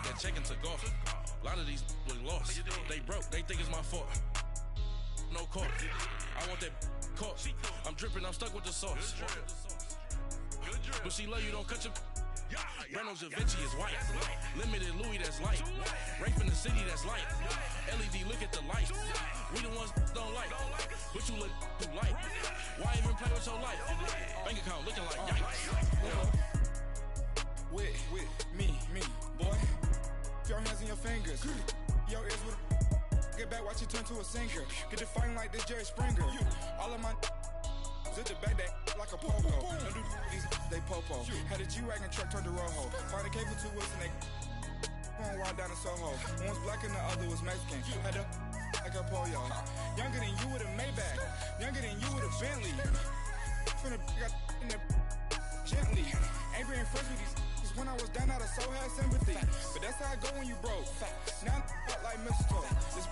that check and took off. A lot of these look lost. They broke, they think it's my fault. No court. I want that court. I'm dripping, I'm stuck with the sauce. But she love you, don't cut your. Brando Javinci is white. Limited Louis, that's light. Rape in the city, that's light. LED, look at the light. We the ones don't like. But you look too light. Why even play with your life? Bank account looking like yikes. With me, boy. Your hands in your fingers. Your ears with get back, watch you turn to a singer. Get to fighting like this Jerry Springer. All of my zip the back that like a pogo. Don't do these, they popo. Had a G-Wagon truck turned to Rojo. Find a cable 2 wheels and they going wild down in Soho. One was black and the other was Mexican. Had a like a pollo. Younger than you with a Maybach. Younger than you with a Bentley. From the got in the gently. Angry and fresh with these. When I was down out of soul had sympathy. But that's how I go when you broke. Now I'm like mistletoe. This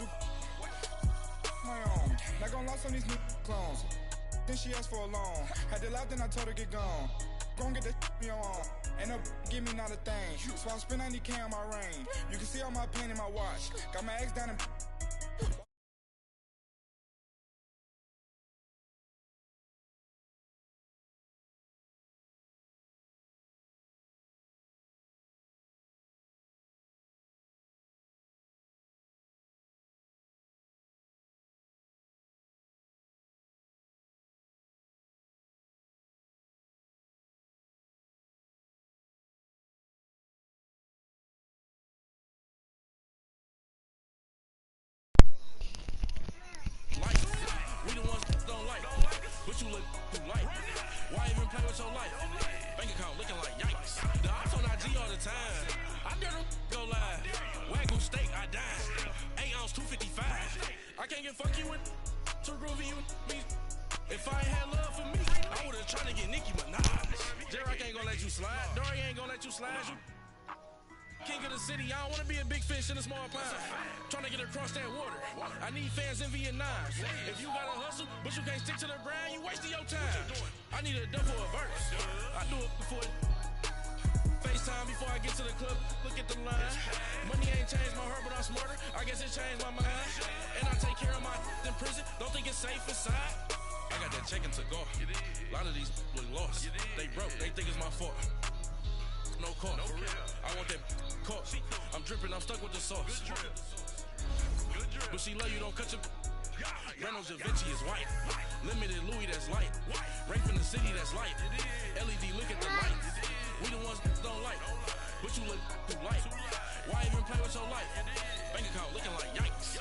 do my own. Not gonna lost on these new clones. Then she asked for a loan. Had to laugh, then I told her get gone. Gon' get that me on. Ain't no give me not a thing. So I spend 90K on my ring. You can see all my pain in my watch. Got my ex down in. But you look too light. Why even play with your life? Bank account looking like yikes. The ops on IG all the time. I dare them go live. Wagyu steak, I died. 8 ounce 255. I can't get fuck you with too groovy you me. If I ain't had love for me, I would've tried to get Nicki Minaj. J-Rock ain't gonna let you slide. Dory ain't gonna let you slide. You king of the city, I don't wanna be a big fish in a small pond. Trying to get across that water. I need fans in Vietnam. If you gotta hustle, but you can't stick to the grind, you wasting your time. I need a double a verse. I do it before FaceTime before I get to the club. Look at the line. Money ain't changed my heart, but I'm smarter. I guess it changed my mind. And I take care of my in prison. Don't think it's safe inside. I got that check and took off. A lot of these look lost. They broke, they think it's my fault. No court. I want that court. I'm dripping, I'm stuck with the sauce. But she love you, don't cut your. Brando Javinci is white. Limited Louis, that's light. Rape in the city, that's light. LED, look at the light. We the ones don't like. But you look too light. Why even play with your life? Bank account looking like yikes.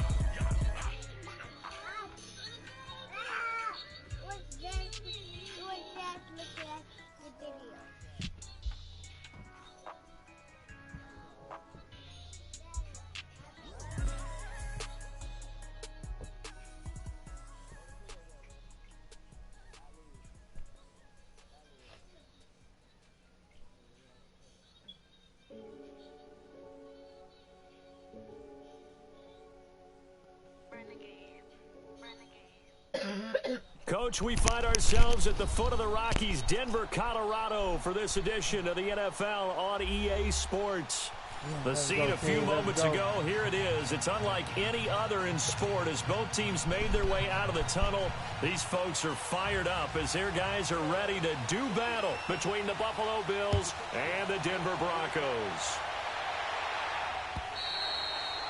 Coach, we find ourselves at the foot of the Rockies, Denver, Colorado, for this edition of the NFL on EA Sports. The scene a few moments ago, here it is. It's unlike any other in sport as both teams made their way out of the tunnel. These folks are fired up as their guys are ready to do battle between the Buffalo Bills and the Denver Broncos.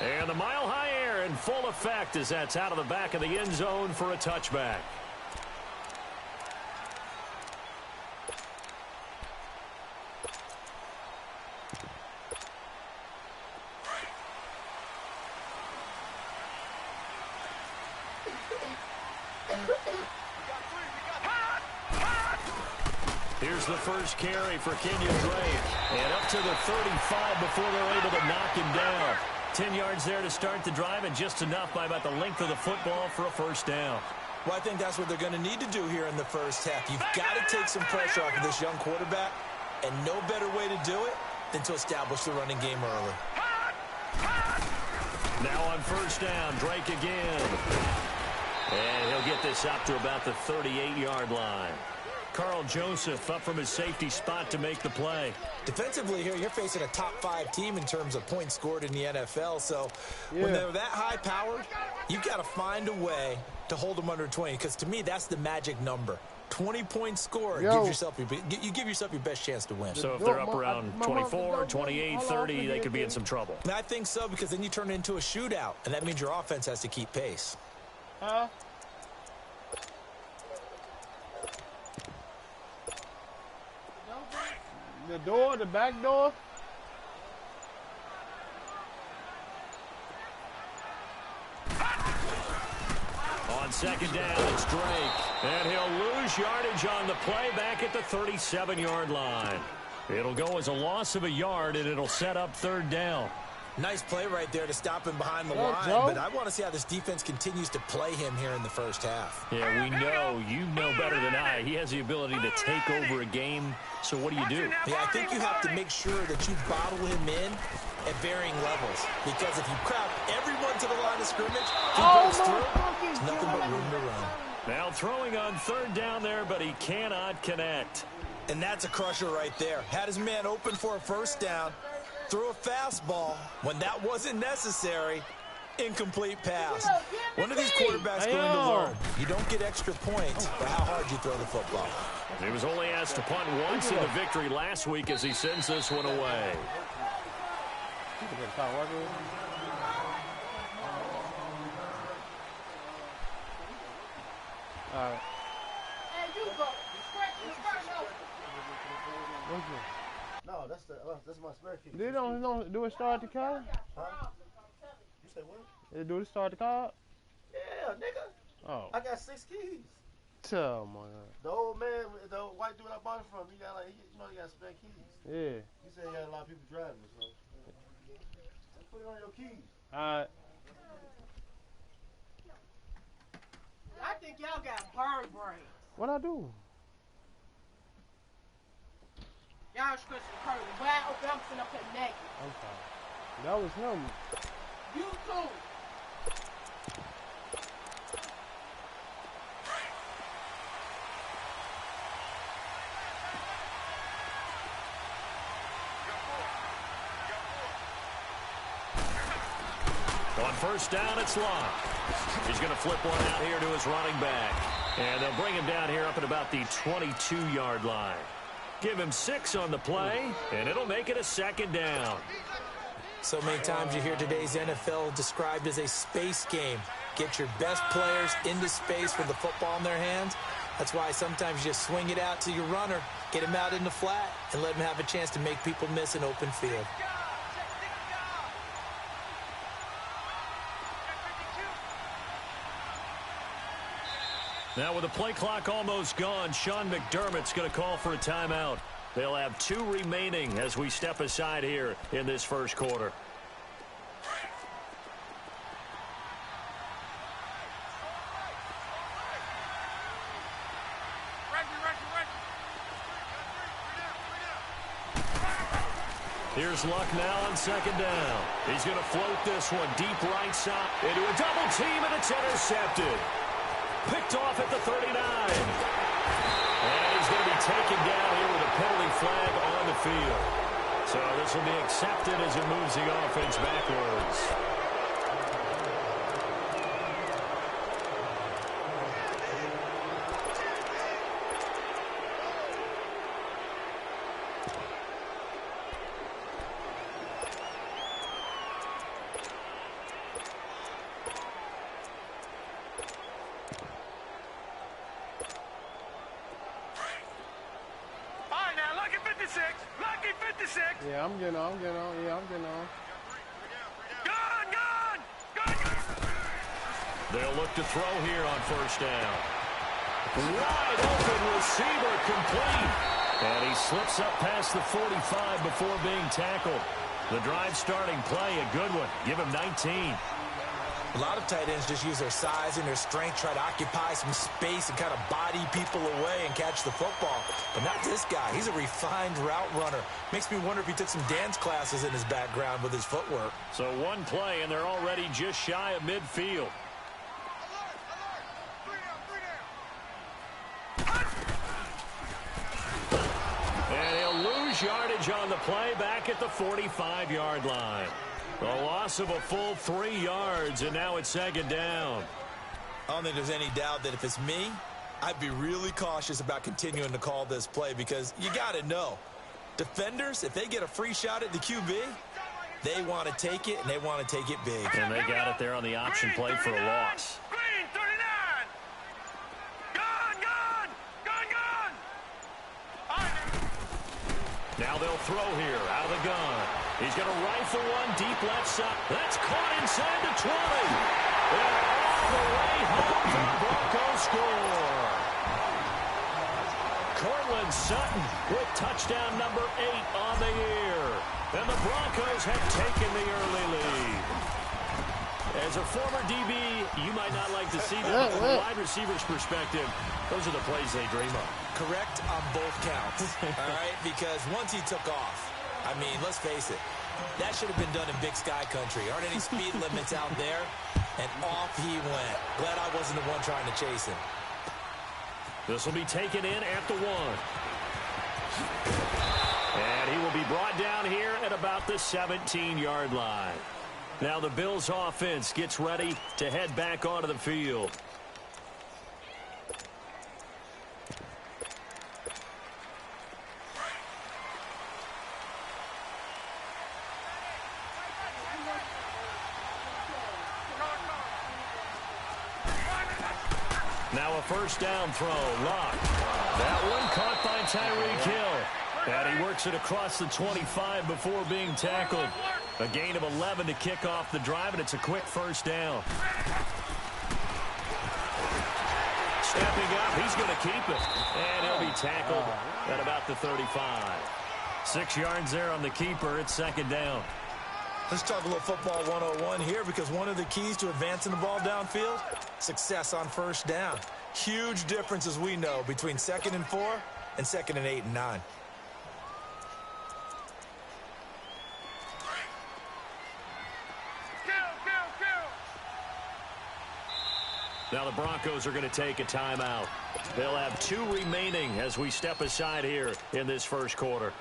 And the mile-high air in full effect as that's out of the back of the end zone for a touchback. Here's the first carry for Kenyon Drake. And up to the 35 before they're able to knock him down. 10 yards there to start the drive, and just enough by about the length of the football for a first down. Well, I think that's what they're going to need to do here in the first half. You've got to take some pressure off of this young quarterback, and no better way to do it than to establish the running game early. Now on first down, Drake again. And he'll get this up to about the 38-yard line. Carl Joseph up from his safety spot to make the play. Defensively here, you're facing a top-5 team in terms of points scored in the NFL. So when they're that high-powered, you've got to find a way to hold them under 20. Because to me, that's the magic number. 20 points scored, you give yourself your best chance to win. So if they're up around 24, 28, 30, they could be in some trouble. And I think so, because then you turn it into a shootout, and that means your offense has to keep pace. Huh? The door, the back door. On second down, it's Drake. And he'll lose yardage on the play back at the 37-yard line. It'll go as a loss of a yard, and it'll set up third down. Nice play right there to stop him behind the line, but I want to see how this defense continues to play him here in the first half. Yeah, we know, you know better than I, he has the ability to take over a game, so what do? Yeah, I think you have to make sure that you bottle him in at varying levels, because if you crowd everyone to the line of scrimmage, he goes through, there's nothing but room to run. Now throwing on third down there, but he cannot connect. And that's a crusher right there. Had his man open for a first down, threw a fastball when that wasn't necessary. Incomplete pass. One of these quarterbacks going to learn. You don't get extra points for how hard you throw the football. He was only asked to punt once in the victory last week as he sends this one away. All right. No, that's my spare key. They don't do it start the car? Huh? You say what? They do it start the car? Yeah, nigga. Oh. I got 6 keys. Oh my God. The old man, the white dude I bought it from, he got like, he got spare keys. Yeah. He said he had a lot of people driving, so put it on your keys. All right. I think y'all got bird brains. What I do? Y'all scratching the curtain wide open. I'm sitting up here naked. I'm sorry. That was him. You too. On first down, it's Locke. He's going to flip one out here to his running back. And they'll bring him down here up at about the 22-yard line. Give him 6 on the play, and it'll make it a second down. So many times you hear today's NFL described as a space game. Get your best players into space with the football in their hands. That's why sometimes you just swing it out to your runner, get him out in the flat, and let him have a chance to make people miss an open field. Now with the play clock almost gone, Sean McDermott's going to call for a timeout. They'll have 2 remaining as we step aside here in this first quarter. Here's Luck now on second down. He's going to float this one deep right side into a double team, and it's intercepted. Picked off at the 39. And he's going to be taken down here with a penalty flag on the field. So this will be accepted as it moves the offense backwards. Yeah, I'm getting on. Yeah, I'm getting on. They'll look to throw here on first down. Wide open receiver complete. And he slips up past the 45 before being tackled. The drive starting play, a good one. Give him 19. A lot of tight ends just use their size and their strength, try to occupy some space and kind of body people away and catch the football. But not this guy. He's a refined route runner. Makes me wonder if he took some dance classes in his background with his footwork. So one play, and they're already just shy of midfield. yardage on the play, back at the 45-yard line. A loss of a full 3 yards, and now it's second down. I don't think there's any doubt that if it's me, I'd be really cautious about continuing to call this play because you got to know, defenders, if they get a free shot at the QB, they want to take it, and they want to take it big. And they got it there on the option play for a loss. Green 39. Now they'll throw here out of the gun. He's going to rifle one deep left side. That's caught inside the 20. And all the way home, the Broncos score. Cortland Sutton with touchdown number 8 on the year. And the Broncos have taken the early lead. As a former DB, you might not like to see that, but from a wide receiver's perspective, those are the plays they dream of. Correct on both counts, all right? Because once he took off, I mean, let's face it, that should have been done in Big Sky country. Aren't any speed limits out there? And off he went. Glad I wasn't the one trying to chase him. This will be taken in at the 1. And he will be brought down here at about the 17-yard line. Now the Bills offense gets ready to head back onto the field. Now a first down throw. Lock. That one caught by Tyreek Hill. And he works it across the 25 before being tackled. A gain of 11 to kick off the drive, and it's a quick first down. Stepping up, he's going to keep it. And he'll be tackled at about the 35. 6 yards there on the keeper. It's second down. Let's talk a little football 101 here, because one of the keys to advancing the ball downfield, success on first down. Huge difference, as we know, between 2nd and 4 and 2nd and 8 and 9. Now the Broncos are going to take a timeout. They'll have 2 remaining as we step aside here in this first quarter.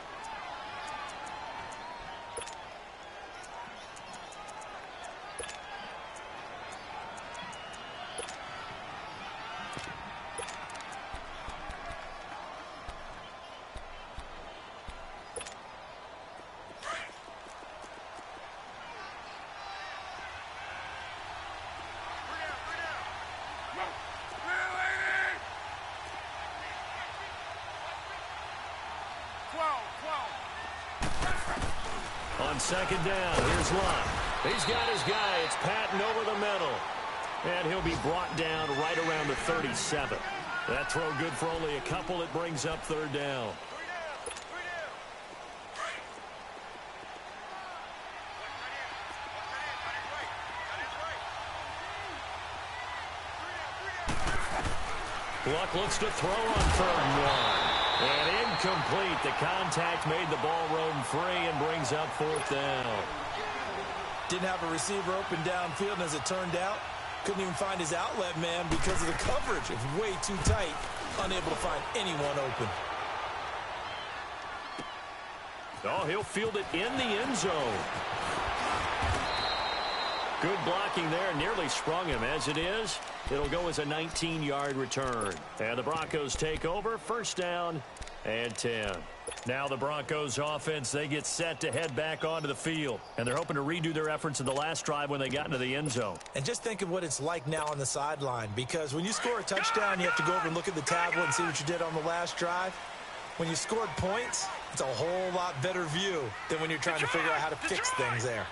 On second down, here's Lott. He's got his guy. It's Patton over the middle. And he'll be brought down right around the 37. That throw good for only a couple. It brings up third down. Luck looks to throw on 3rd and 1. And incomplete. The contact made the ball roam free and brings up 4th down. Didn't have a receiver open downfield, and as it turned out, couldn't even find his outlet man because of the coverage. It was way too tight, unable to find anyone open. Oh, he'll field it in the end zone. Good blocking there, nearly sprung him. As it is, it'll go as a 19-yard return. And the Broncos take over, first down and 10. Now the Broncos offense, they get set to head back onto the field. And they're hoping to redo their efforts in the last drive when they got into the end zone. And just think of what it's like now on the sideline, because when you score a touchdown, you have to go over and look at the tablet and see what you did on the last drive. When you scored points, it's a whole lot better view than when you're trying to figure out how to fix things there.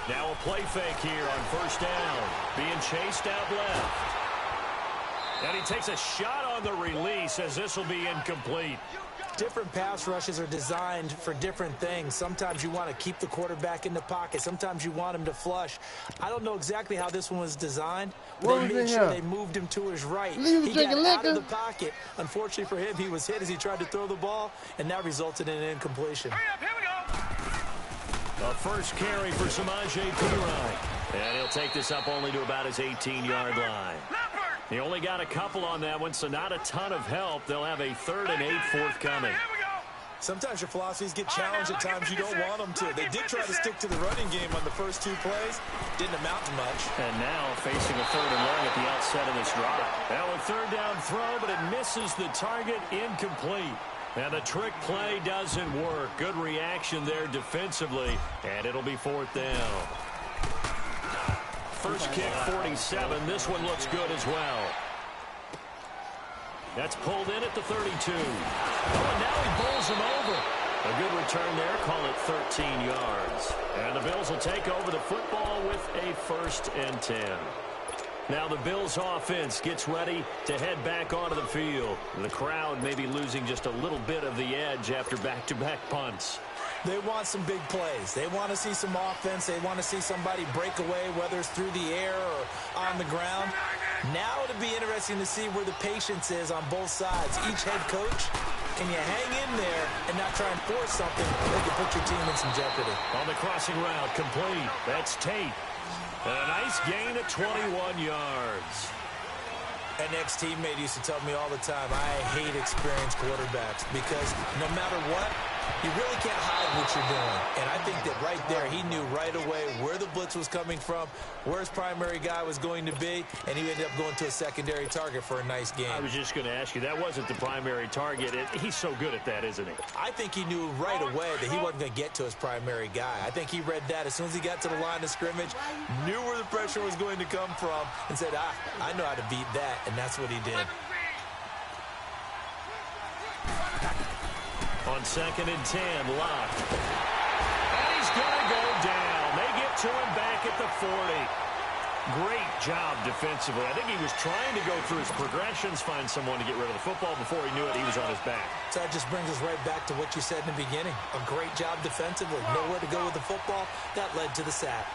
Now a play fake here on first down. Being chased out left. And he takes a shot on the release as this will be incomplete. Different pass rushes are designed for different things. Sometimes you want to keep the quarterback in the pocket. Sometimes you want him to flush. I don't know exactly how this one was designed, but they made sure they moved him to his right. He got out of the pocket. Unfortunately for him, he was hit as he tried to throw the ball, and that resulted in an incompletion. A first carry for Samaje Perine. And he'll take this up only to about his 18-yard line. He only got a couple on that one, so not a ton of help. They'll have a 3rd and 8 forthcoming. Sometimes your philosophies get challenged at times you don't want them to. They did try to stick to the running game on the first 2 plays. Didn't amount to much. And now facing a 3rd and long at the outset of this drive. Now a 3rd down throw, but it misses the target, incomplete. And the trick play doesn't work. Good reaction there defensively, and it'll be 4th down. First kick, 47. This one looks good as well. That's pulled in at the 32. Oh, and now he bowls him over. A good return there. Call it 13 yards. And the Bills will take over the football with a 1st and 10. Now the Bills offense gets ready to head back onto the field. The crowd may be losing just a little bit of the edge after back-to-back punts. They want some big plays. They want to see some offense. They want to see somebody break away, whether it's through the air or on the ground. Now it'll be interesting to see where the patience is on both sides. Each head coach, can you hang in there and not try and force something that can put your team in some jeopardy? On the crossing route, complete. That's Tate. And a nice gain of 21 yards. An ex-teammate used to tell me all the time, I hate experienced quarterbacks because no matter what, you really can't hide what you're doing. And I think that right there, he knew right away where the blitz was coming from, where his primary guy was going to be, and he ended up going to a secondary target for a nice game. I was just going to ask you, that wasn't the primary target. He's so good at that, isn't he? I think he knew right away that he wasn't going to get to his primary guy. I think he read that as soon as he got to the line of scrimmage, knew where the pressure was going to come from, and said, I know how to beat that, and that's what he did. On 2nd and 10, Locke. And he's going to go down. They get to him back at the 40. Great job defensively. I think he was trying to go through his progressions, find someone to get rid of the football. Before he knew it, he was on his back. So that just brings us right back to what you said in the beginning. A great job defensively. Nowhere to go with the football. That led to the sack.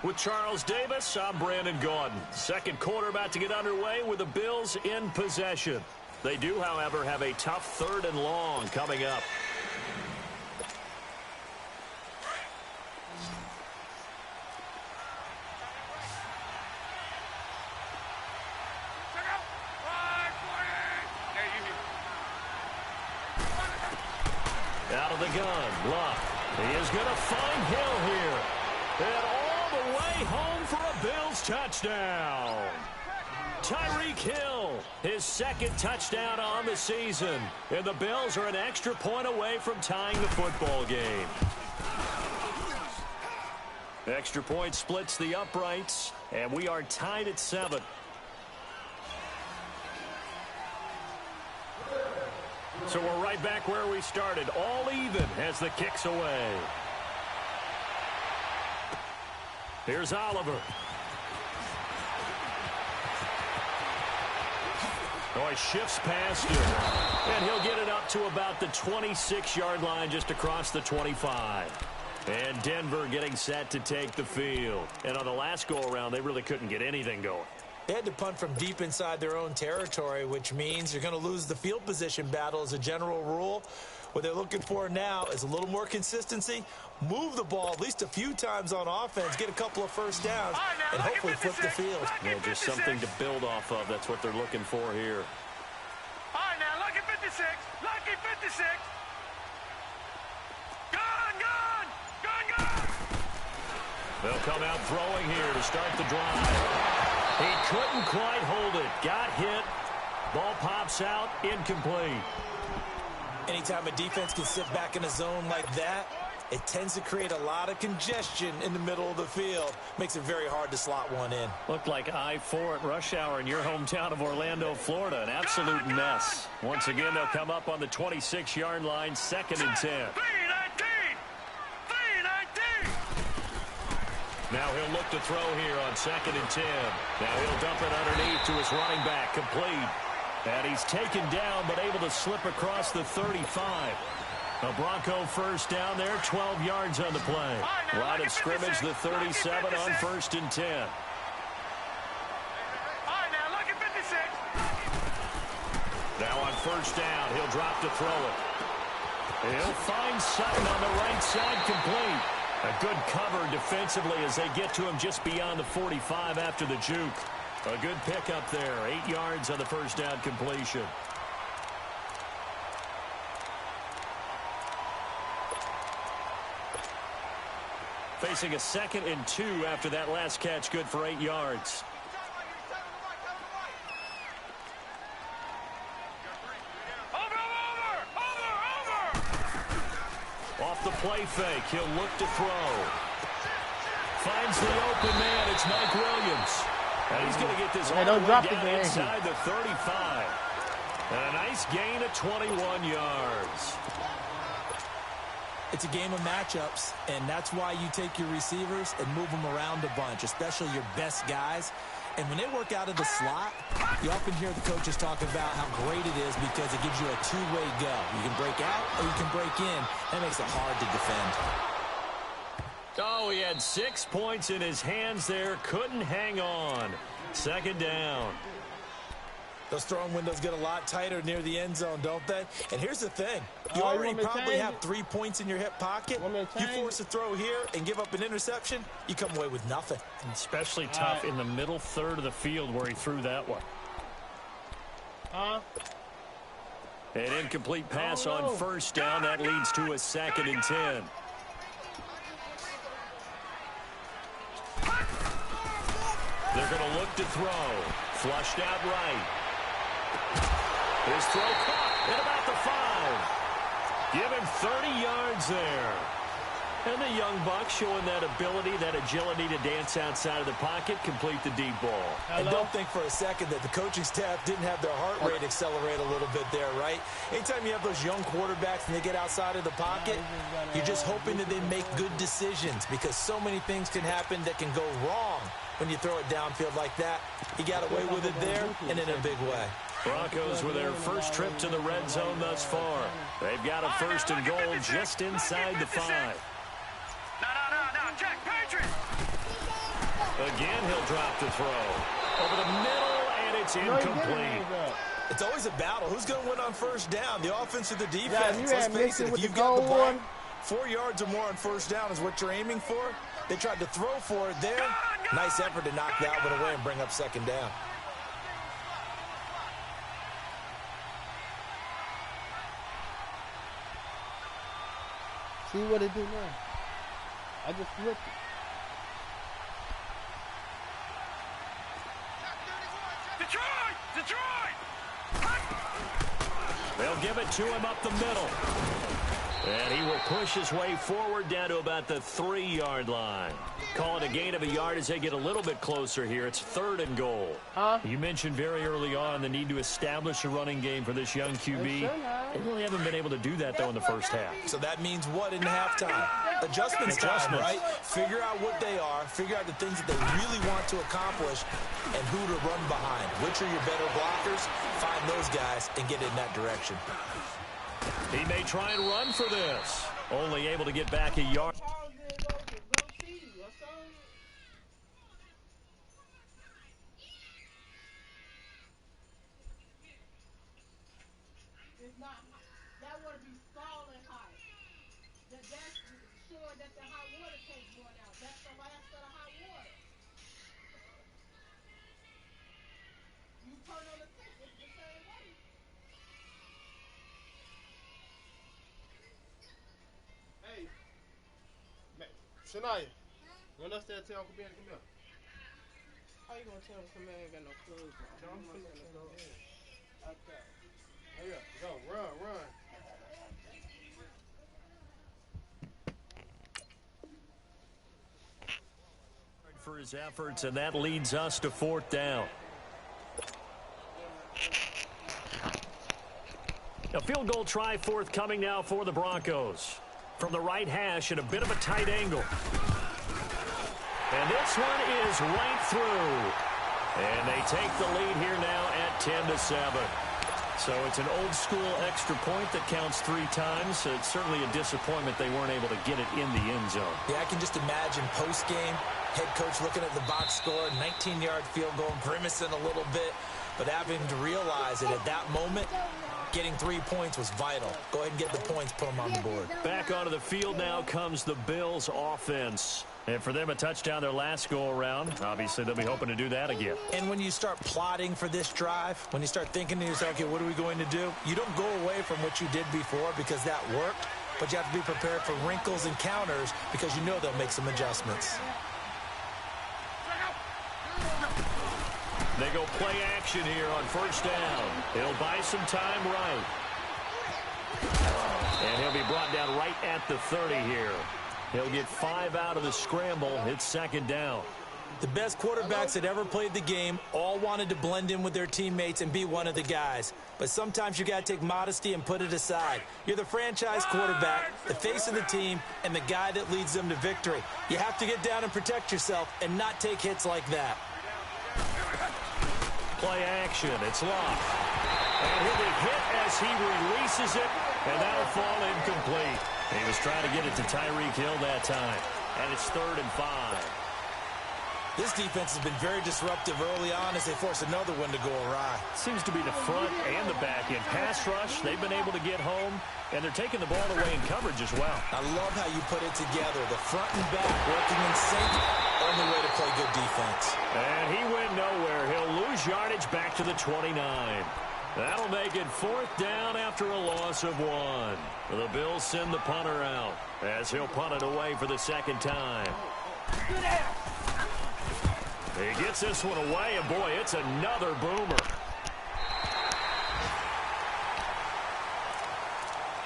With Charles Davis, I'm Brandon Gaudin. Second quarter about to get underway with the Bills in possession. They do, however, have a tough 3rd and long coming up. Out of the gun, Luck. He is going to find Hill here. And all the way home for a Bills touchdown. Tyreek Hill, his 2nd touchdown on the season. And the Bills are an extra point away from tying the football game. Extra point splits the uprights, and we are tied at 7. So we're right back where we started, all even as the kick's away. Here's Oliver. Oh, he shifts past him. And he'll get it up to about the 26-yard line, just across the 25. And Denver getting set to take the field. And on the last go-around, they really couldn't get anything going. They had to punt from deep inside their own territory, which means you're going to lose the field position battle as a general rule. What they're looking for now is a little more consistency, move the ball at least a few times on offense, get a couple of first downs, and hopefully flip the field. Yeah, just something to build off of. That's what they're looking for here. All right, now, lucky 56. Lucky 56. Gone. They'll come out throwing here to start the drive. He couldn't quite hold it. Got hit. Ball pops out. Incomplete. Anytime a defense can sit back in a zone like that, it tends to create a lot of congestion in the middle of the field. Makes it very hard to slot one in. Looked like I-4 at rush hour in your hometown of Orlando, Florida. An absolute mess. Once again, they'll come up on the 26-yard line, 2nd and 10. Now he'll look to throw here on 2nd and 10. Now he'll dump it underneath to his running back, complete. And he's taken down, but able to slip across the 35. A Bronco first down there, 12 yards on the play. Line of scrimmage, the 37 on 1st and 10. first down. He'll drop to throw it. He'll find Sutton on the right side, complete. A good cover defensively as they get to him just beyond the 45 after the juke. A good pickup there. 8 yards on the first down completion. Facing a 2nd and 2 after that last catch, good for 8 yards. Off the play fake, he'll look to throw. Finds the open man, it's Mike Williams. And he's going to get this all the way down inside the 35. And a nice gain of 21 yards. It's a game of matchups, and that's why you take your receivers and move them around a bunch, especially your best guys. And when they work out of the slot, you often hear the coaches talk about how great it is because it gives you a two-way go. You can break out or you can break in. That makes it hard to defend. Oh, he had 6 points in his hands there. Couldn't hang on. 2nd down. Those throwing windows get a lot tighter near the end zone, don't they? And here's the thing. You already probably have 3 points in your hip pocket. You force a throw here and give up an interception, you come away with nothing. And especially tough in the middle third of the field where he threw that one. An incomplete pass on first down. That leads to a 2nd and 10. They're going to look to throw. Flushed out right. His throw caught at about the 5. Give him 30 yards there. And the young buck showing that ability, that agility to dance outside of the pocket, complete the deep ball. And don't think for a second that the coaching staff didn't have their heart rate accelerate a little bit there, right? Anytime you have those young quarterbacks and they get outside of the pocket, you're just hoping that they make good decisions because so many things can happen that can go wrong when you throw it downfield like that. He got away with it there and in a big way. Broncos with their first trip to the red zone thus far. They've got a 1st and goal just inside the 5. No, Jack, Patriot! Again, he'll drop the throw. Over the middle, and it's incomplete. It's always a battle. Who's going to win on first down, the offense or the defense? Let's face it, if you've got the ball, 4 yards or more on first down is what you're aiming for. They tried to throw for it there. Nice effort to knock that one away and bring up 2nd down. See what it do now. I just flipped it. Detroit! They'll give it to him up the middle. And he will push his way forward down to about the 3-yard line. Call it a gain of a yard as they get a little bit closer here. It's 3rd and goal. You mentioned very early on the need to establish a running game for this young QB. They really haven't been able to do that, though, in the first half. So that means what in halftime? Adjustments time, right? Figure out what they are. Figure out the things that they really want to accomplish and who to run behind. Which are your better blockers? Find those guys and get in that direction. He may try and run for this. Only able to get back a yard. Shania, run upstairs and tell Uncle Ben to come here. How you gonna tell him some man ain't got no clothes on? Okay. Hurry up, go, run. For his efforts, and that leads us to 4th down. A field goal try forthcoming now for the Broncos. From the right hash at a bit of a tight angle. And this one is right through. And they take the lead here now at 10-7. So it's an old-school extra point that counts 3 times. It's certainly a disappointment they weren't able to get it in the end zone. Yeah, I can just imagine post-game, head coach looking at the box score, 19-yard field goal, grimacing a little bit, but having to realize that at that moment, Getting 3 points was vital. Go ahead and get the points, put them on the board. Back onto the field now comes the Bills offense. And for them, a touchdown their last go-around. Obviously, they'll be hoping to do that again. And when you start plotting for this drive, when you start thinking to yourself, okay, what are we going to do? You don't go away from what you did before because that worked, but you have to be prepared for wrinkles and counters because you know they'll make some adjustments. They go play action here on first down. He'll buy some time right. And he'll be brought down right at the 30 here. He'll get 5 out of the scramble. It's second down. The best quarterbacks that ever played the game all wanted to blend in with their teammates and be one of the guys. But sometimes you got to take modesty and put it aside. You're the franchise quarterback, the face of the team, and the guy that leads them to victory. You have to get down and protect yourself and not take hits like that. Play action. It's Locke. And he'll be hit as he releases it, and that'll fall incomplete. He was trying to get it to Tyreek Hill that time. And it's 3rd and 5. This defense has been very disruptive early on as they force another one to go awry. Seems to be the front and the back end. Pass rush, they've been able to get home, and they're taking the ball away in coverage as well. I love how you put it together. The front and back working in sync. Only way to play good defense. And he went nowhere. He'll lose yardage back to the 29. That'll make it 4th down after a loss of 1. The Bills send the punter out as he'll punt it away for the second time. He gets this one away, and boy, it's another boomer.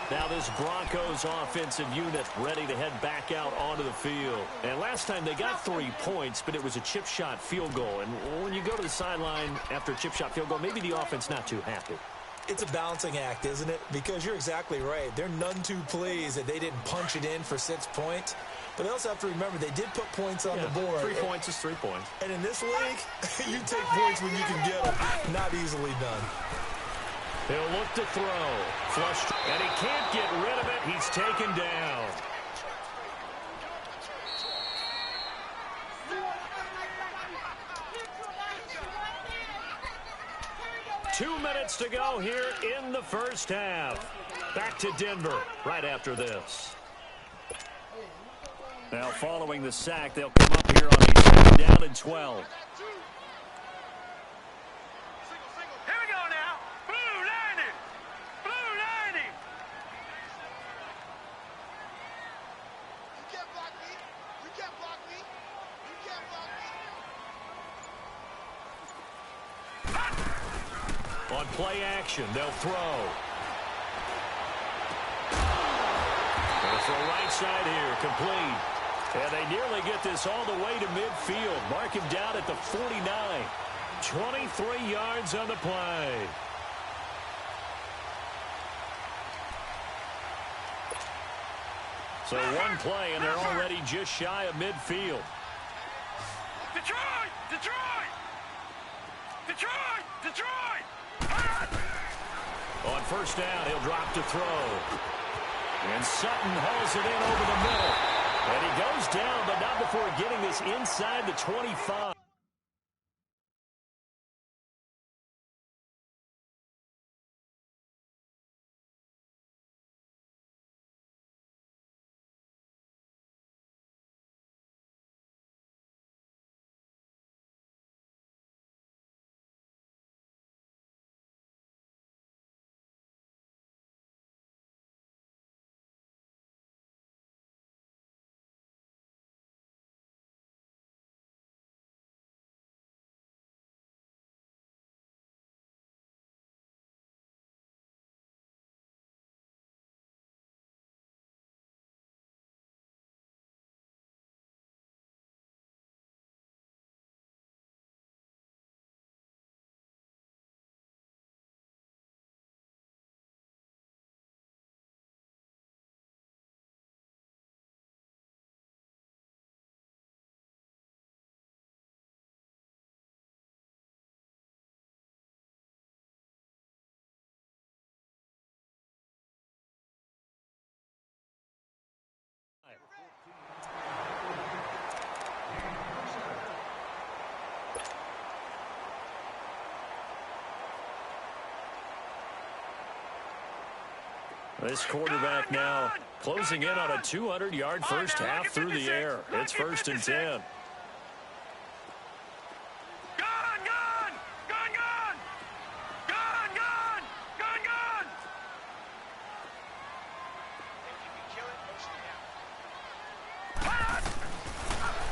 Now this Broncos offensive unit ready to head back out onto the field. And last time they got 3 points, but it was a chip shot field goal. And when you go to the sideline after a chip shot field goal, maybe the offense not too happy. It's a balancing act, isn't it? Because you're exactly right. They're none too pleased that they didn't punch it in for 6 points. But they also have to remember they did put points on the board. 3 points is 3 points. And in this league, you take points when you can get them. Not easily done. He'll look to throw. Flushed. And he can't get rid of it. He's taken down. Two minutes to go here in the first half. Back to Denver right after this. Now following the sack, they'll come up here on a 2nd down and 12. Here we go now. Blue 90. Blue 90. You can't block me. You can't block me. You can't block me. On play action, they'll throw. They'll throw right side here, complete. And they nearly get this all the way to midfield. Mark him down at the 49. 23 yards on the play. So one play, and they're already just shy of midfield. Detroit! Detroit! Detroit! Detroit! On first down, he'll drop to throw. And Sutton hauls it in over the middle. And he goes down, but not before getting this inside the 25. This quarterback now closing in on a 200-yard first half through the air. It's 1st and 10.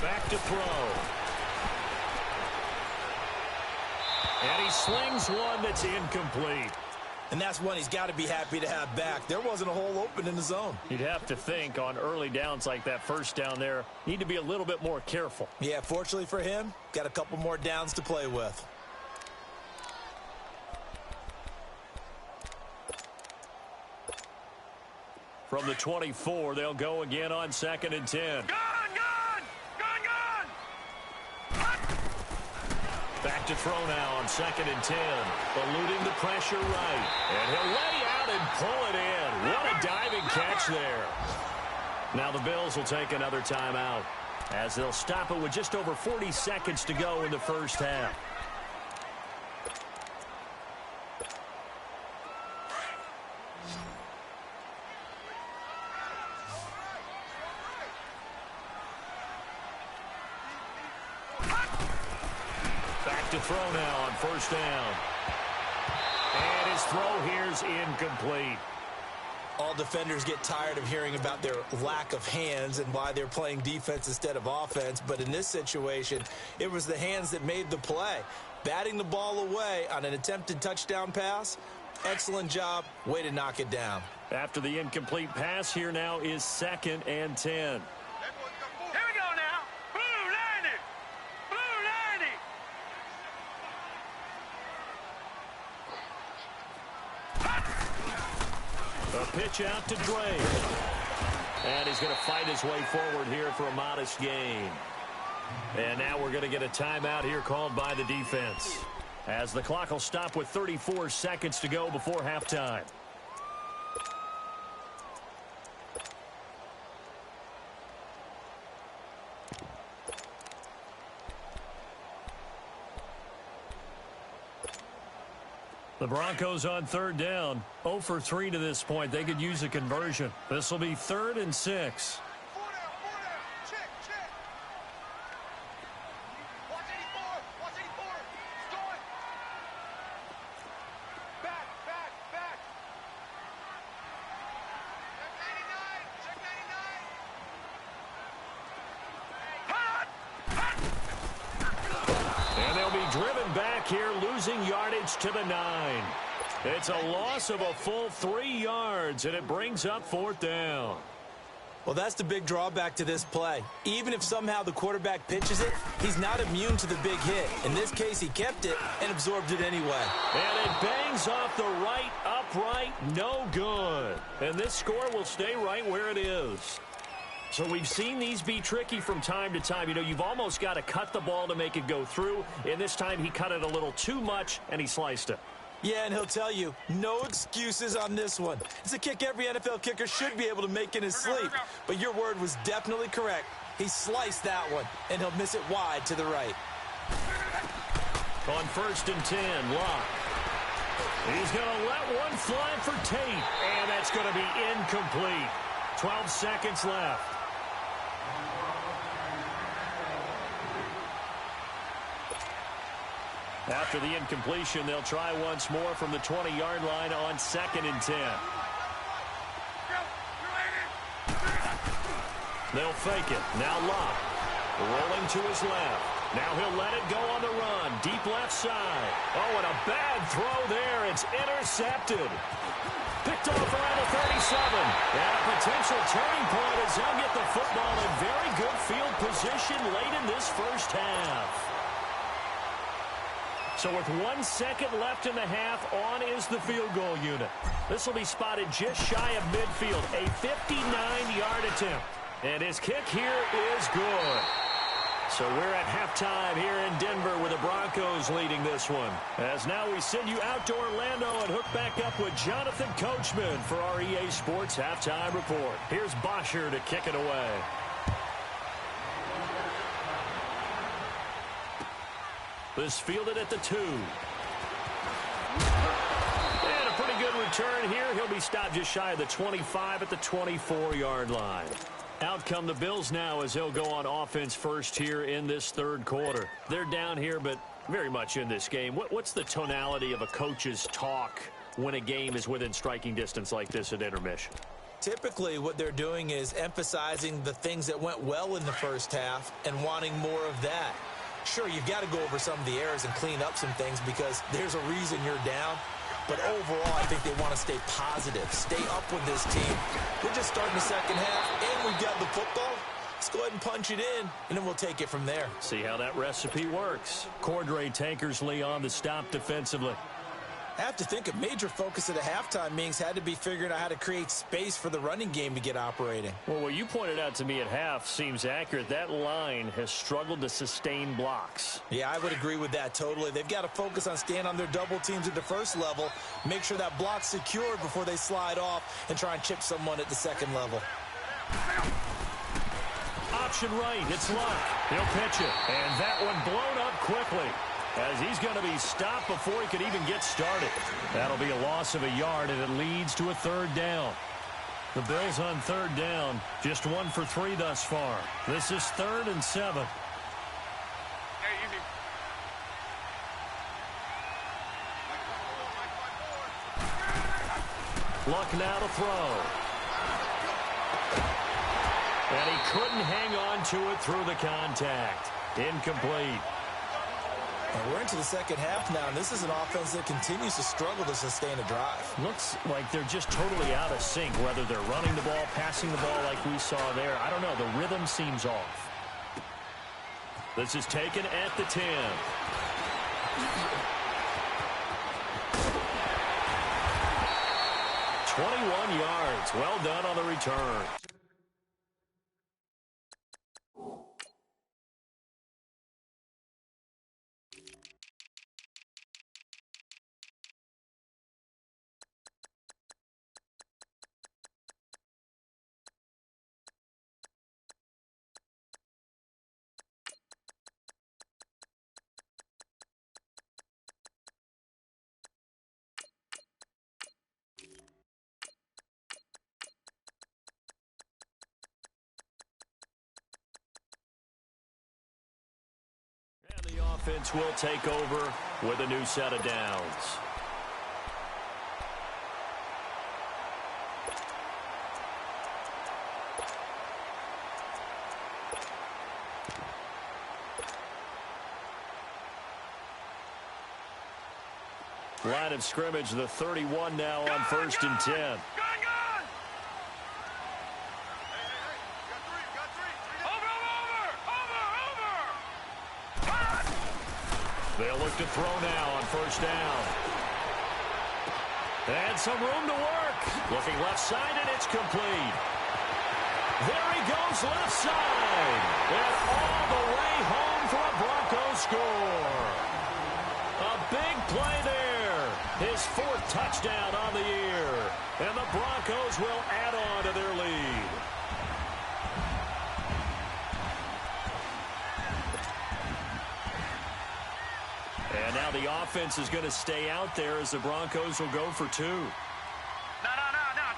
Back to throw. And he slings one that's incomplete. And that's one he's got to be happy to have back. There wasn't a hole open in the zone. You'd have to think on early downs like that first down there, need to be a little bit more careful. Yeah, fortunately for him, got a couple more downs to play with. From the 24, they'll go again on 2nd and 10. Back to throw now on 2nd and 10. Eluding the pressure right. And he'll lay out and pull it in. What a diving catch there. Now the Bills will take another timeout as they'll stop it with just over 40 seconds to go in the first half. To throw now on 1st down. And his throw here's incomplete. All defenders get tired of hearing about their lack of hands and why they're playing defense instead of offense. But in this situation, it was the hands that made the play. Batting the ball away on an attempted touchdown pass. Excellent job. Way to knock it down. After the incomplete pass, here now is 2nd and 10. A pitch out to Drake. And he's going to fight his way forward here for a modest gain. And now we're going to get a timeout here called by the defense, as the clock will stop with 34 seconds to go before halftime. The Broncos on 3rd down. 0 for 3 to this point. They could use a conversion. This will be 3rd and 6. Check. Watch 84. It's going. Back. Check 99. And they'll be driven back here, losing yardage to the 9. It's a loss of a full 3 yards, and it brings up 4th down. Well, that's the big drawback to this play. Even if somehow the quarterback pitches it, he's not immune to the big hit. In this case, he kept it and absorbed it anyway. And it bangs off the right upright, no good. And this score will stay right where it is. So we've seen these be tricky from time to time. You know, you've almost got to cut the ball to make it go through. And this time he cut it a little too much, and he sliced it. Yeah, and he'll tell you, no excuses on this one. It's a kick every NFL kicker should be able to make in his sleep. But your word was definitely correct. He sliced that one, and he'll miss it wide to the right. On 1st and 10, Locke. He's going to let one fly for Tate, and that's going to be incomplete. 12 seconds left. After the incompletion, they'll try once more from the 20-yard line on 2nd and 10. They'll fake it. Now Locke. Rolling to his left. Now he'll let it go on the run. Deep left side. Oh, and a bad throw there. It's intercepted. Picked off around the 37. And a potential turning point as they'll get the football in very good field position late in this first half. So with 1 second left in the half, on is the field goal unit. This will be spotted just shy of midfield. A 59-yard attempt. And his kick here is good. So we're at halftime here in Denver with the Broncos leading this one. As now we send you out to Orlando and hook back up with Jonathan Coachman for our EA Sports Halftime Report. Here's Bosher to kick it away. This fielded at the 2. And a pretty good return here. He'll be stopped just shy of the 25 at the 24-yard line. Out come the Bills now as they'll go on offense first here in this third quarter. They're down here, but very much in this game. What's the tonality of a coach's talk when a game is within striking distance like this at intermission? Typically, what they're doing is emphasizing the things that went well in the first half and wanting more of that. Sure, you've got to go over some of the errors and clean up some things because there's a reason you're down. But overall, I think they want to stay positive, stay up with this team. We're just starting the second half, and we've got the football. Let's go ahead and punch it in, and then we'll take it from there. See how that recipe works. Cordray Tankersley on the stop defensively. I have to think a major focus of the halftime meetings had to be figuring out how to create space for the running game to get operating. Well, what you pointed out to me at half seems accurate. That line has struggled to sustain blocks. Yeah, I would agree with that totally. They've got to focus on staying on their double teams at the first level, make sure that block's secured before they slide off and try and chip someone at the second level. Option right, it's Luck. He'll pitch it, and that one blown up quickly, as he's going to be stopped before he could even get started. That'll be a loss of a yard, and it leads to a third down. The Bills on third down, just 1 for 3 thus far. This is 3rd and 7. Luck now to throw. And he couldn't hang on to it through the contact. Incomplete. And we're into the second half now, and this is an offense that continues to struggle to sustain a drive. Looks like they're just totally out of sync, whether they're running the ball, passing the ball like we saw there. I don't know. The rhythm seems off. This is taken at the 10. "21 yards. Well done on the return." And the offense will take over with a new set of downs. Line of scrimmage, the 31 now on 1st and 10. They'll look to throw now on 1st down. And some room to work. Looking left side, and it's complete. There he goes left side. And all the way home for a Broncos score. A big play there. His 4th touchdown on the year. And the Broncos will add on to their lead. And now the offense is going to stay out there as the Broncos will go for 2. No.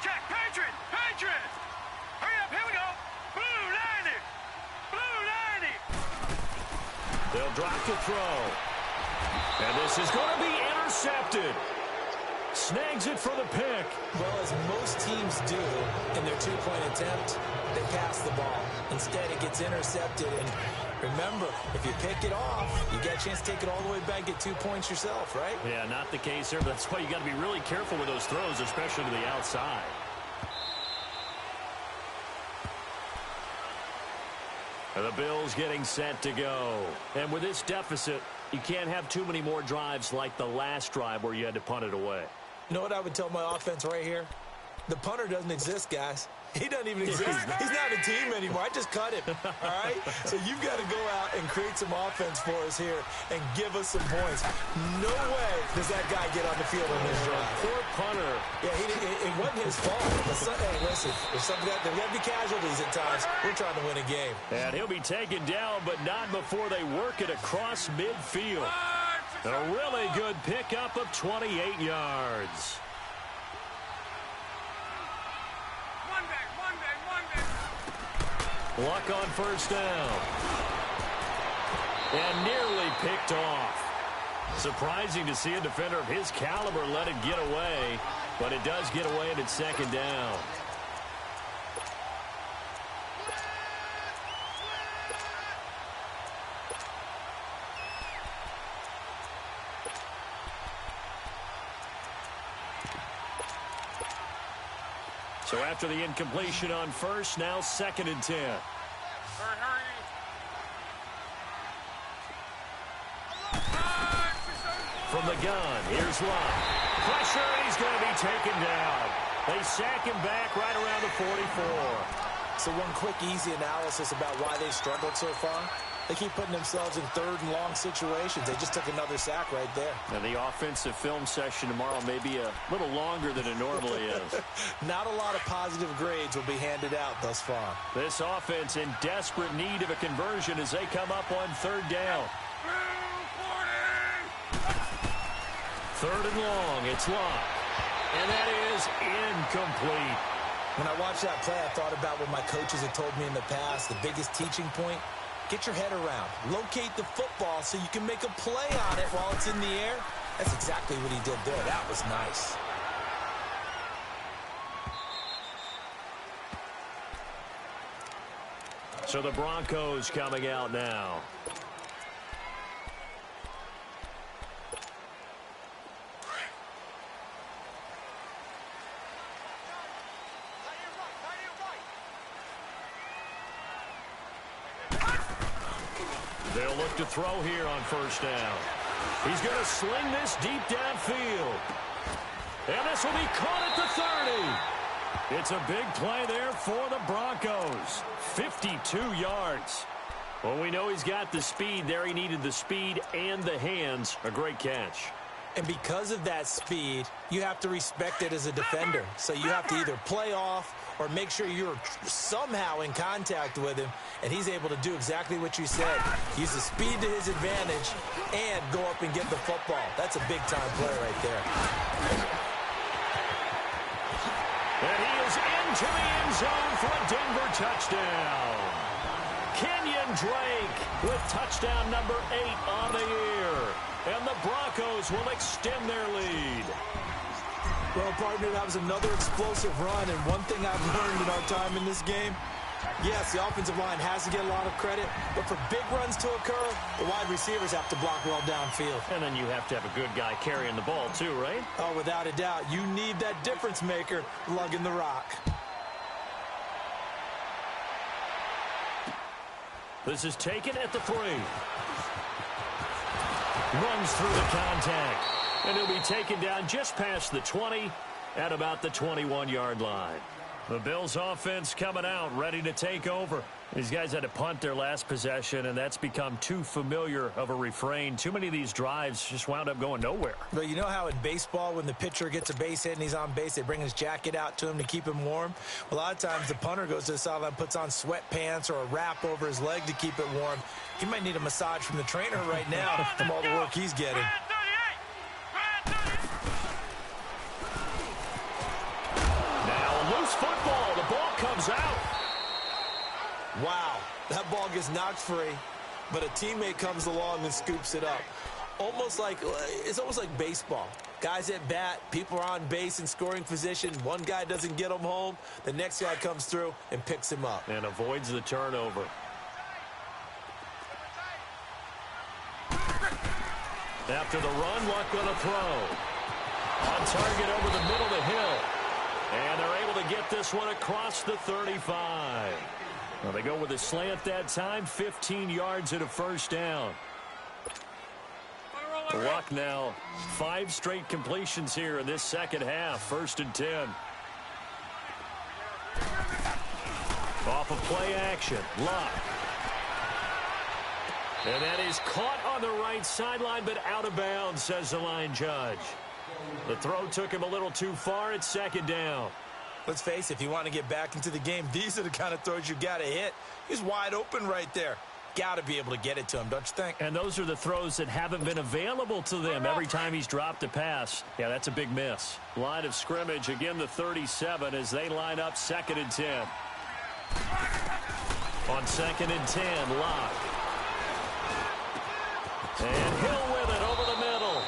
Check. Patriot. Hurry up. Here we go. Blue 90. Blue 90. They'll drop to throw. And this is going to be intercepted. Snags it for the pick. Well, as most teams do in their 2-point attempt, they pass the ball. Instead, it gets intercepted. And remember, if you pick it off, you get a chance to take it all the way back, get 2 points yourself, right? Yeah, not the case here, but that's why you got to be really careful with those throws, especially to the outside. And the Bills getting set to go. And with this deficit, you can't have too many more drives like the last drive where you had to punt it away. You know what I would tell my offense right here? The punter doesn't exist, guys. He doesn't even exist. He's not a team anymore. I just cut him, all right? So you've got to go out and create some offense for us here and give us some points. No way does that guy get on the field on this drive. Poor punter. Yeah, it wasn't his fault. Hey, listen, there's got to be casualties at times. We're trying to win a game. And he'll be taken down, but not before they work it across midfield. A really good pickup of 28 yards. Luck on first down. And nearly picked off. Surprising to see a defender of his caliber let it get away, but it does get away and it's second down. So after the incompletion on first, now 2nd and 10. From the gun, here's Luck. Pressure, he's going to be taken down. They sack him back right around the 44. So one quick, easy analysis about why they struggled so far. They keep putting themselves in 3rd and long situations. They just took another sack right there. Now, the offensive film session tomorrow may be a little longer than it normally is. Not a lot of positive grades will be handed out thus far. This offense in desperate need of a conversion as they come up on 3rd down. 3rd and long, it's Luck. And that is incomplete. When I watched that play, I thought about what my coaches had told me in the past. The biggest teaching point, get your head around. Locate the football so you can make a play on it while it's in the air. That's exactly what he did there. That was nice. So the Broncos coming out now. They'll look to throw here on first down. He's going to sling this deep downfield. And this will be caught at the 30. It's a big play there for the Broncos. 52 yards. Well, we know he's got the speed there. He needed the speed and the hands. A great catch. And because of that speed, you have to respect it as a defender. So you have to either play off or make sure you're somehow in contact with him, and he's able to do exactly what you said. Use the speed to his advantage and go up and get the football. That's a big-time play right there. And he is into the end zone for a Denver touchdown. Kenyon Drake with touchdown number 8 on the year. And the Broncos will extend their lead. Well, partner, that was another explosive run, and one thing I've learned in our time in this game, yes, the offensive line has to get a lot of credit, but for big runs to occur, the wide receivers have to block well downfield. And then you have to have a good guy carrying the ball too, right? Oh, without a doubt. You need that difference maker lugging the rock. This is taken at the 3. Runs through the contact. And he'll be taken down just past the 20 at about the 21-yard line. The Bills offense coming out, ready to take over. These guys had to punt their last possession, and that's become too familiar of a refrain. Too many of these drives just wound up going nowhere. Well, you know how in baseball, when the pitcher gets a base hit and he's on base, they bring his jacket out to him to keep him warm? Well, a lot of times the punter goes to the sideline, puts on sweatpants or a wrap over his leg to keep it warm. He might need a massage from the trainer right now from all the work he's getting. Football, the ball comes out. Wow, that ball gets knocked free, but a teammate comes along and scoops it up. It's almost like baseball. Guys at bat, people are on base in scoring position. One guy doesn't get him home. The next guy comes through and picks him up. And avoids the turnover. After the run, Luck on a throw. On target over the middle of the hill. And they're able to get this one across the 35. Well, they go with a slant that time, 15 yards and a first down. Luck now, 5 straight completions here in this second half, 1st and 10. Off of play action, Luck. And that is caught on the right sideline, but out of bounds, says the line judge. The throw took him a little too far. It's 2nd down. Let's face it, if you want to get back into the game, these are the kind of throws you got to hit. He's wide open right there. Got to be able to get it to him, don't you think? And those are the throws that haven't been available to them every time he's dropped a pass. Yeah, that's a big miss. Line of scrimmage, again the 37 as they line up 2nd and 10. On 2nd and 10, Locke. And Hill with it over the middle.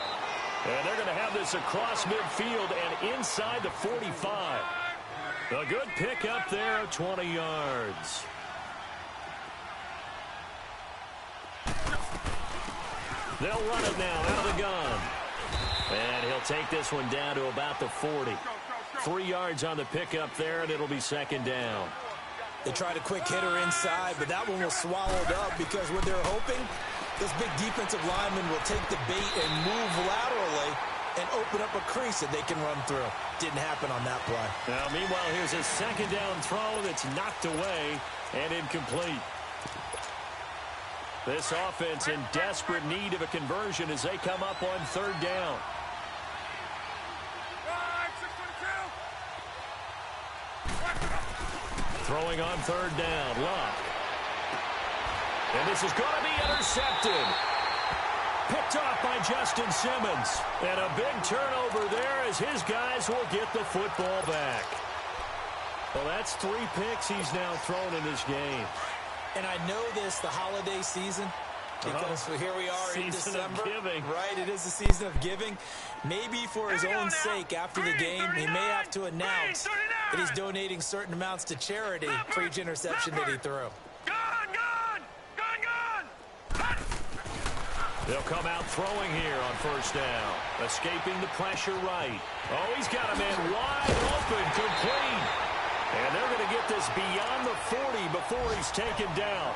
And they're going to have this across midfield and inside the 45. A good pick up there, 20 yards. They'll run it now out of the gun. And he'll take this one down to about the 40. 3 yards on the pickup there, and it'll be 2nd down. They tried a quick hitter inside, but that one was swallowed up because what they're hoping, this big defensive lineman will take the bait and move laterally and open up a crease that they can run through. Didn't happen on that play. Now, meanwhile, here's a 2nd down throw that's knocked away and incomplete. This offense in desperate need of a conversion as they come up on 3rd down. Throwing on 3rd down, Locke. And this is going to be intercepted. Picked off by Justin Simmons. And a big turnover there as his guys will get the football back. Well, that's 3 picks he's now thrown in this game. And I know this, the holiday season, because here we are in December. Right, it is the season of giving. Maybe for his own sake, after the game, he may have to announce that he's donating certain amounts to charity for each interception that he threw. They'll come out throwing here on 1st down. Escaping the pressure right. Oh, he's got a man wide open, complete. And they're going to get this beyond the 40 before he's taken down.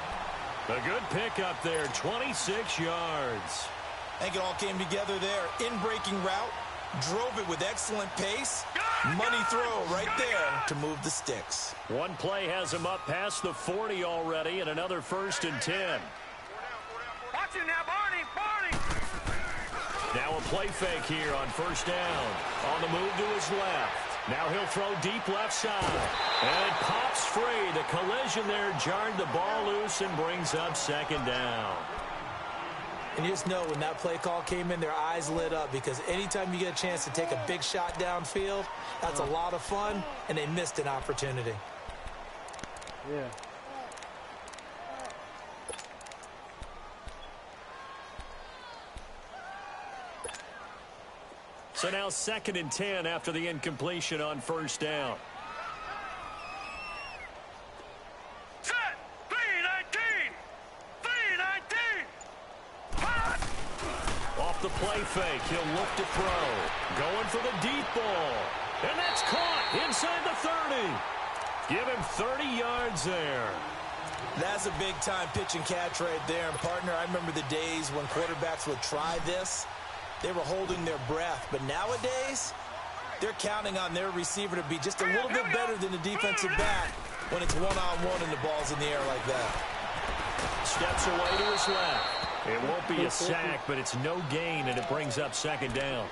A good pickup there, 26 yards. I think it all came together there. In-breaking route, drove it with excellent pace. Money throw right there to move the sticks. One play has him up past the 40 already, and another 1st and 10. Watch it now, Barney, Barney. Now a play fake here on 1st down. On the move to his left. Now he'll throw deep left side. And it pops free. The collision there jarred the ball loose and brings up 2nd down. And you just know when that play call came in, their eyes lit up because anytime you get a chance to take a big shot downfield, that's a lot of fun, and they missed an opportunity. Yeah. So now 2nd and 10 after the incompletion on 1st down. Set! 3-19! 3-19! Off the play fake, he'll look to throw. Going for the deep ball. And that's caught inside the 30. Give him 30 yards there. That's a big-time pitch and catch right there. And, partner, I remember the days when quarterbacks would try this. They were holding their breath. But nowadays, they're counting on their receiver to be just a little bit better than the defensive back when it's one-on-one and the ball's in the air like that. Steps away to his left. It won't be a sack, but it's no gain, and it brings up 2nd down.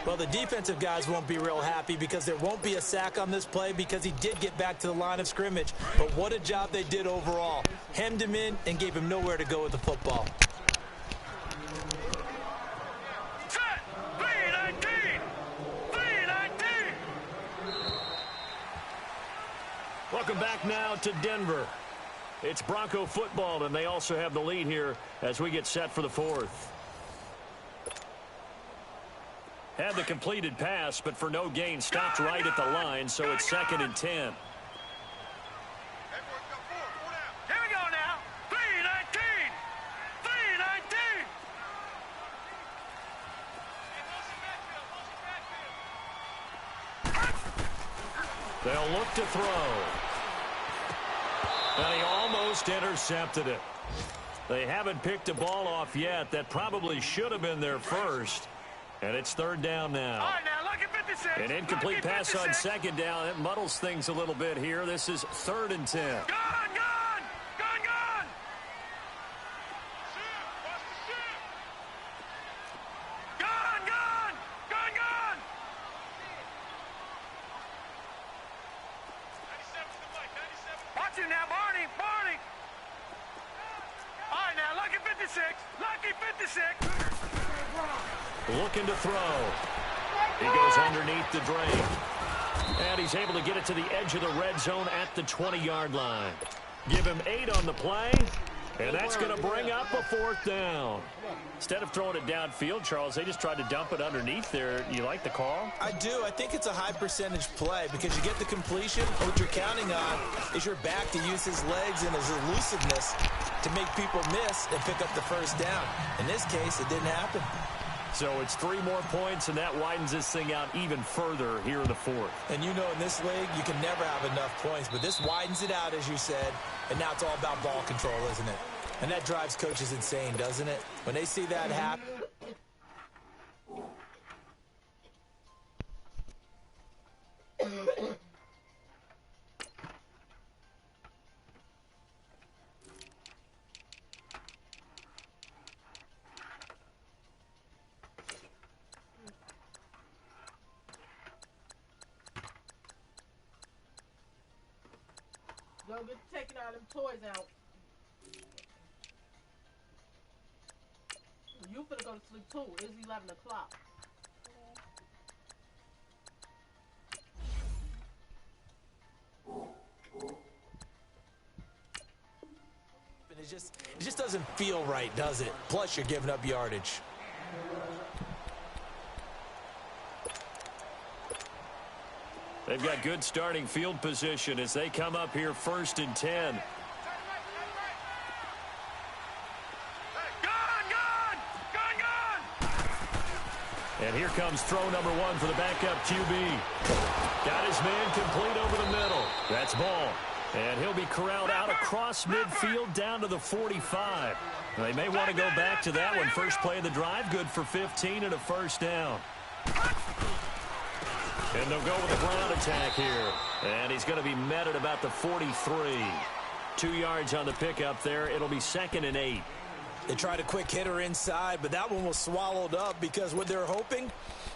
Well, the defensive guys won't be real happy because there won't be a sack on this play because he did get back to the line of scrimmage. But what a job they did overall. Hemmed him in and gave him nowhere to go with the football. Set! 3-19! 3-19! Welcome back now to Denver. It's Bronco football, and they also have the lead here as we get set for the 4th. Had the completed pass, but for no gain, stopped right at the line, so it's 2nd and 10. Here we go now. 3-19! 3-19! They'll look to throw. And he almost intercepted it. They haven't picked a ball off yet. That probably should have been their first. And it's 3rd down now. All right, now, lucky 56. An incomplete lucky pass 56. on 2nd down. It muddles things a little bit here. This is 3rd and 10. Gone, gone! Gone, gone! Gone, gone! Gone, gone! 97. Watch it now, Barney, Barney! All right, now, lucky 56. Lucky 56. Looking to throw. He goes underneath the drain. And he's able to get it to the edge of the red zone at the 20-yard line. Give him 8 on the play, and that's going to bring up a 4th down. Instead of throwing it downfield, Charles, they just tried to dump it underneath there. You like the call? I do. I think it's a high percentage play because you get the completion. What you're counting on is your back to use his legs and his elusiveness to make people miss and pick up the first down. In this case, it didn't happen. So it's 3 more points, and that widens this thing out even further here in the 4th. And you know in this league, you can never have enough points, but this widens it out, as you said, and now it's all about ball control, isn't it? And that drives coaches insane, doesn't it? When they see that happen. Go get taking all them toys out. You finna go to sleep too. It's 11 o'clock. It just doesn't feel right, does it? Plus, you're giving up yardage. They've got good starting field position as they come up here 1st and 10. And here comes throw number 1 for the backup QB. Got his man complete over the middle. That's ball. And he'll be corralled out across midfield down to the 45. They may want to go back to that one. First play of the drive, good for 15 and a first down. And they'll go with the ground attack here. And he's going to be met at about the 43. 2 yards on the pickup there. It'll be 2nd and 8. They tried a quick hitter inside, but that one was swallowed up because what they're hoping,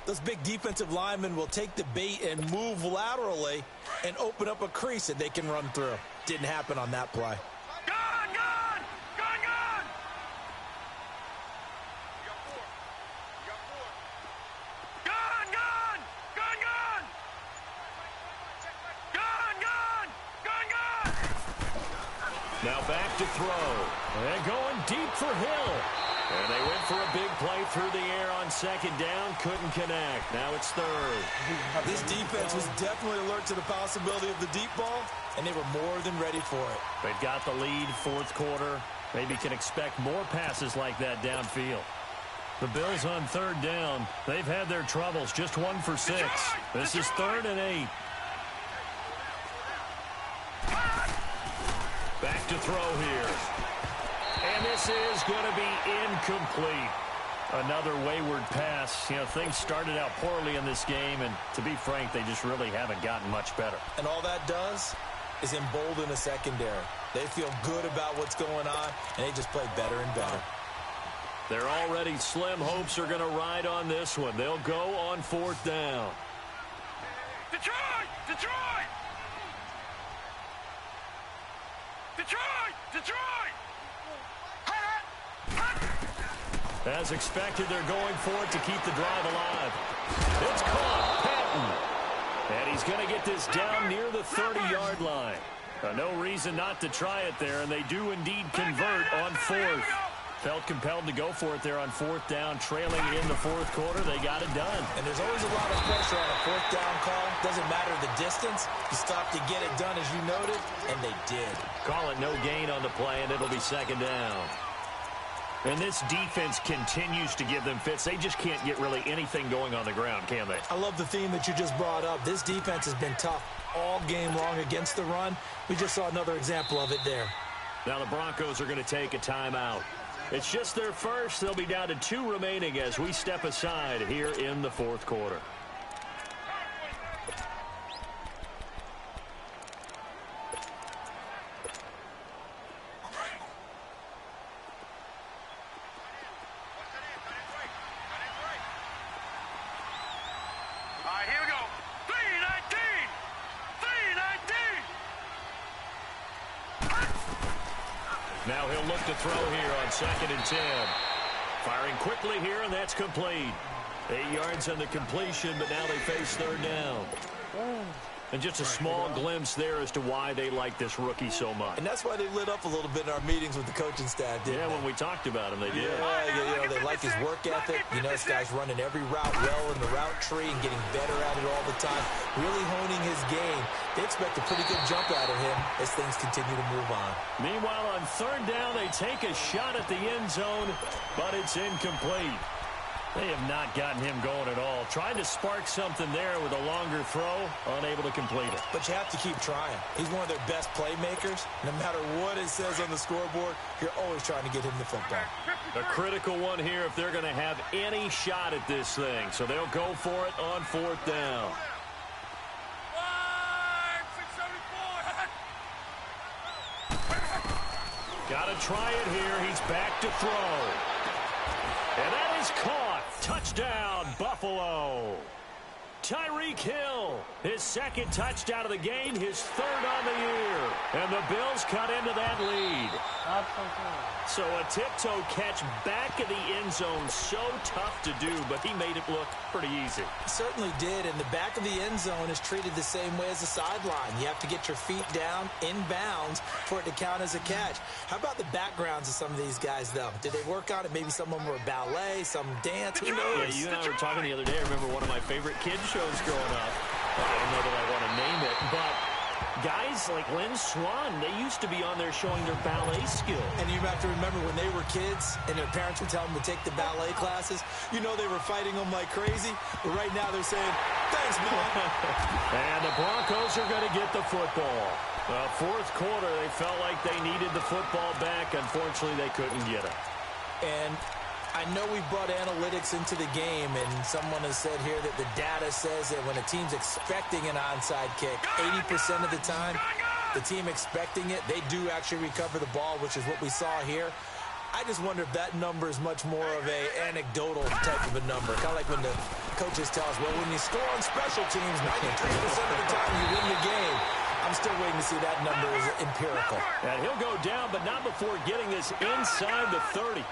those big defensive linemen will take the bait and move laterally and open up a crease that they can run through. Didn't happen on that play. Now back to throw. And going deep for Hill. And they went for a big play through the air on 2nd down. Couldn't connect. Now it's 3rd. This defense was definitely alert to the possibility of the deep ball, and they were more than ready for it. They've got the lead, 4th quarter. Maybe can expect more passes like that downfield. The Bills on 3rd down. They've had their troubles. Just 1 for 6. This is 3rd and 8. Back to throw here. And this is going to be incomplete. Another wayward pass. You know, things started out poorly in this game, and to be frank, they just really haven't gotten much better. And all that does is embolden the secondary. They feel good about what's going on, and they just play better and better. Their already slim hopes are going to ride on this one. They'll go on 4th down. Detroit! Detroit! Detroit! Detroit! As expected, they're going for it to keep the drive alive. It's caught. Patton. And he's going to get this down near the 30-yard line. No reason not to try it there, and they do indeed convert on 4th. Felt compelled to go for it there on 4th down, trailing in the 4th quarter. They got it done. And there's always a lot of pressure on a 4th down call. Doesn't matter the distance. You stop to get it done, as you noted, and they did. Call it no gain on the play, and it'll be 2nd down. And this defense continues to give them fits. They just can't get really anything going on the ground, can they? I love the theme that you just brought up. This defense has been tough all game long against the run. We just saw another example of it there. Now the Broncos are going to take a timeout. It's just their first. They'll be down to 2 remaining as we step aside here in the 4th quarter. Now he'll look to throw here on 2nd and 10. Firing quickly here, and that's complete. 8 yards on the completion, but now they face 3rd down. And just a small glimpse there as to why they like this rookie so much. And that's why they lit up a little bit in our meetings with the coaching staff, didn't they? When we talked about him, they did. Yeah, they like his work ethic. This guy's running every route well in the route tree and getting better at it all the time, really honing his game. They expect a pretty good jump out of him as things continue to move on. Meanwhile, on third down, they take a shot at the end zone, but it's incomplete. They have not gotten him going at all. Tried to spark something there with a longer throw, unable to complete it. But you have to keep trying. He's one of their best playmakers. No matter what it says on the scoreboard, you're always trying to get him the football. A critical one here if they're going to have any shot at this thing. So they'll go for it on fourth down. Got to try it here. He's back to throw. And that is caught. Touchdown, Buffalo. Tyreek Hill, his second touchdown of the game, his third on the year. And the Bills cut into that lead. So a tiptoe catch back in the end zone, so tough to do, but he made it look pretty easy. He certainly did, and the back of the end zone is treated the same way as the sideline. You have to get your feet down in bounds for it to count as a catch. How about the backgrounds of some of these guys, though? Did they work on it? Maybe some of them were ballet, some dance, who knows? Yeah, you and I were talking the other day. I remember one of my favorite kids shows growing up. I don't know that I want to name it, but guys like Lynn Swan, they used to be on there showing their ballet skill. And you have to remember when they were kids and their parents would tell them to take the ballet classes, they were fighting them like crazy. But right now they're saying, thanks, Mom. And the Broncos are going to get the football. Fourth quarter, they felt like they needed the football back. Unfortunately, they couldn't get it. And I know we brought analytics into the game, and someone has said here that the data says that when a team's expecting an onside kick, 80% of the time, the team expecting it, they do actually recover the ball, which is what we saw here. I just wonder if that number is much more of a anecdotal type of a number. Kind of like when the coaches tell us, well, when you score on special teams, 93% of the time you win the game. I'm still waiting to see that number is empirical. And he'll go down, but not before getting this inside the 30.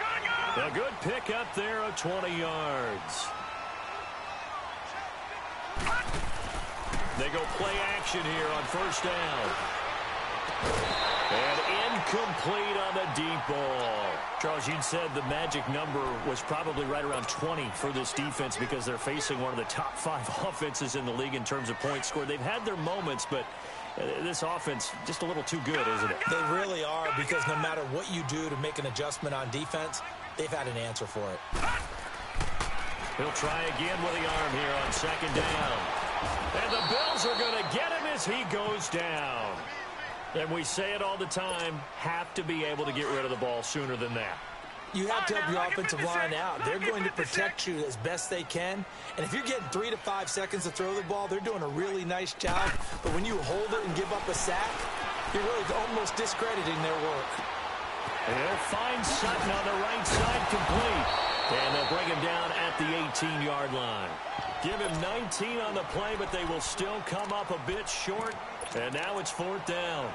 A good pick up there of 20 yards. They go play action here on first down. And incomplete on the deep ball. Charles, you'd said the magic number was probably right around 20 for this defense because they're facing one of the top 5 offenses in the league in terms of points scored. They've had their moments, but this offense just a little too good, isn't it? They really are, because no matter what you do to make an adjustment on defense, they've had an answer for it. He'll try again with the arm here on second down. And the Bills are going to get him as he goes down. And we say it all the time, have to be able to get rid of the ball sooner than that. You have to help your offensive line out. They're going to protect you as best they can. And if you're getting 3 to 5 seconds to throw the ball, they're doing a really nice job. But when you hold it and give up a sack, you're really almost discrediting their work. And they'll find Sutton on the right side complete. And they'll bring him down at the 18-yard line. Give him 19 on the play, but they will still come up a bit short. And now it's fourth down.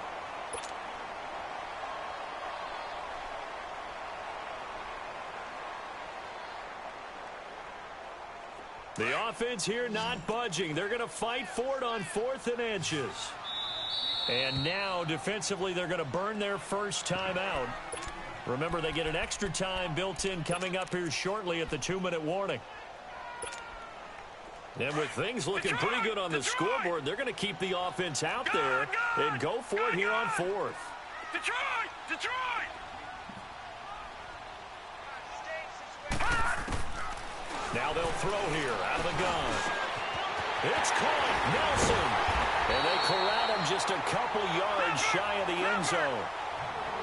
The offense here not budging. They're going to fight for it on 4th and inches. And now, defensively, they're going to burn their first time out. Remember, they get an extra time built in coming up here shortly at the 2-minute warning. And with things looking pretty good on the scoreboard, they're going to keep the offense out there and go for it here on 4th. Detroit! Detroit! Now they'll throw here out of the gun. It's caught. Nelson. And they corral him just a couple yards shy of the end zone.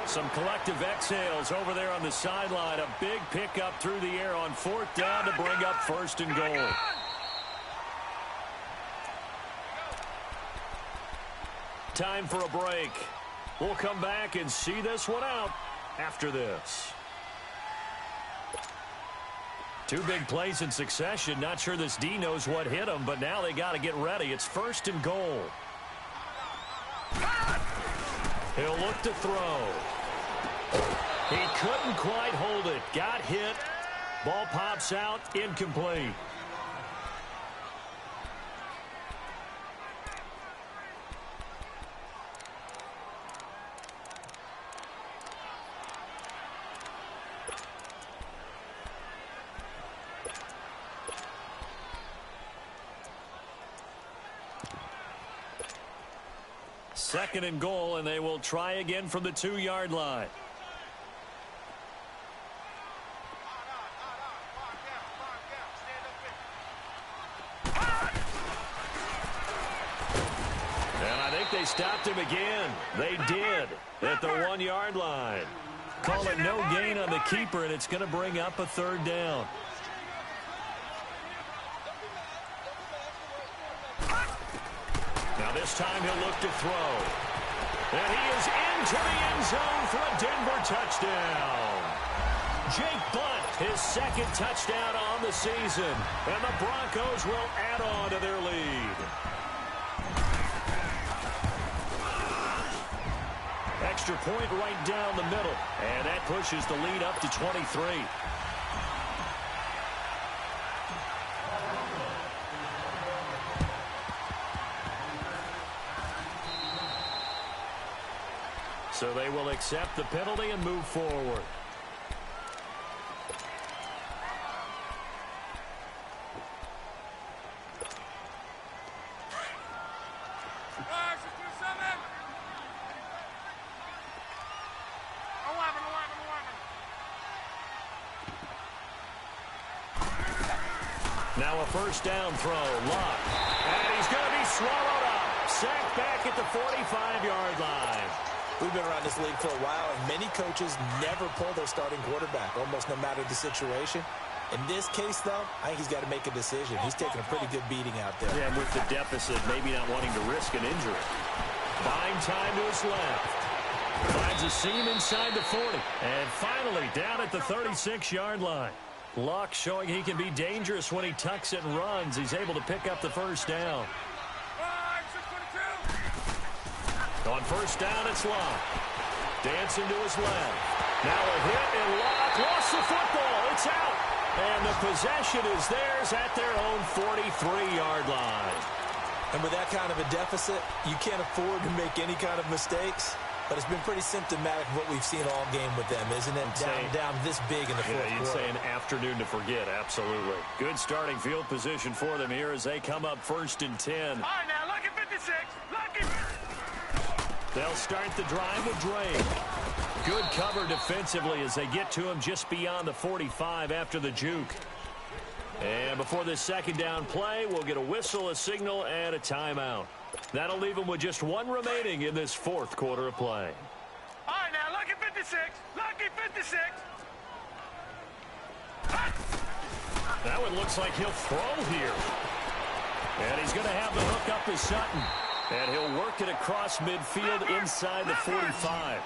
Some collective exhales over there on the sideline. A big pickup through the air on 4th down to bring up 1st and goal. Time for a break. We'll come back and see this one out after this. 2 big plays in succession. Not sure this D knows what hit him, but now they got to get ready. It's 1st and goal. He'll look to throw. He couldn't quite hold it. Got hit. Ball pops out. Incomplete. 2nd and goal, and they will try again from the 2-yard line. And I think they stopped him again. They did at the 1-yard line. Call it no gain on the keeper, and it's going to bring up a 3rd down. Now this time he'll look to throw. And he is into the end zone for a Denver touchdown. Jake Bunt, his 2nd touchdown on the season. And the Broncos will add on to their lead. Extra point right down the middle. And that pushes the lead up to 23. So they will accept the penalty and move forward. Now a 1st down throw. Luck. And he's going to be swallowed up. Sacked back at the 45-yard line. We've been around this league for a while, and many coaches never pull their starting quarterback, almost no matter the situation. In this case, though, I think he's got to make a decision. He's taking a pretty good beating out there. Yeah, and with the deficit, maybe not wanting to risk an injury. Buying time to his left. Finds a seam inside the 40. And finally, down at the 36-yard line. Luck showing he can be dangerous when he tucks it and runs. He's able to pick up the 1st down. On 1st down, it's Luck. Dancing to his left. Now a hit, and Luck lost the football. It's out. And the possession is theirs at their own 43-yard line. And with that kind of a deficit, you can't afford to make any kind of mistakes. But it's been pretty symptomatic of what we've seen all game with them, isn't it? Down this big in the 4th quarter. You'd say an afternoon to forget, absolutely. Good starting field position for them here as they come up 1st and 10. All right, now, lucky 56. Lucky. They'll start the drive with Drake. Good cover defensively as they get to him just beyond the 45 after the juke. And before this 2nd down play, we'll get a whistle, a signal, and a timeout. That'll leave them with just 1 remaining in this 4th quarter of play. All right, now, lucky 56. Lucky 56. That one looks like he'll throw here. And he's going to have the hook up to Sutton. And he'll work it across midfield inside the 45.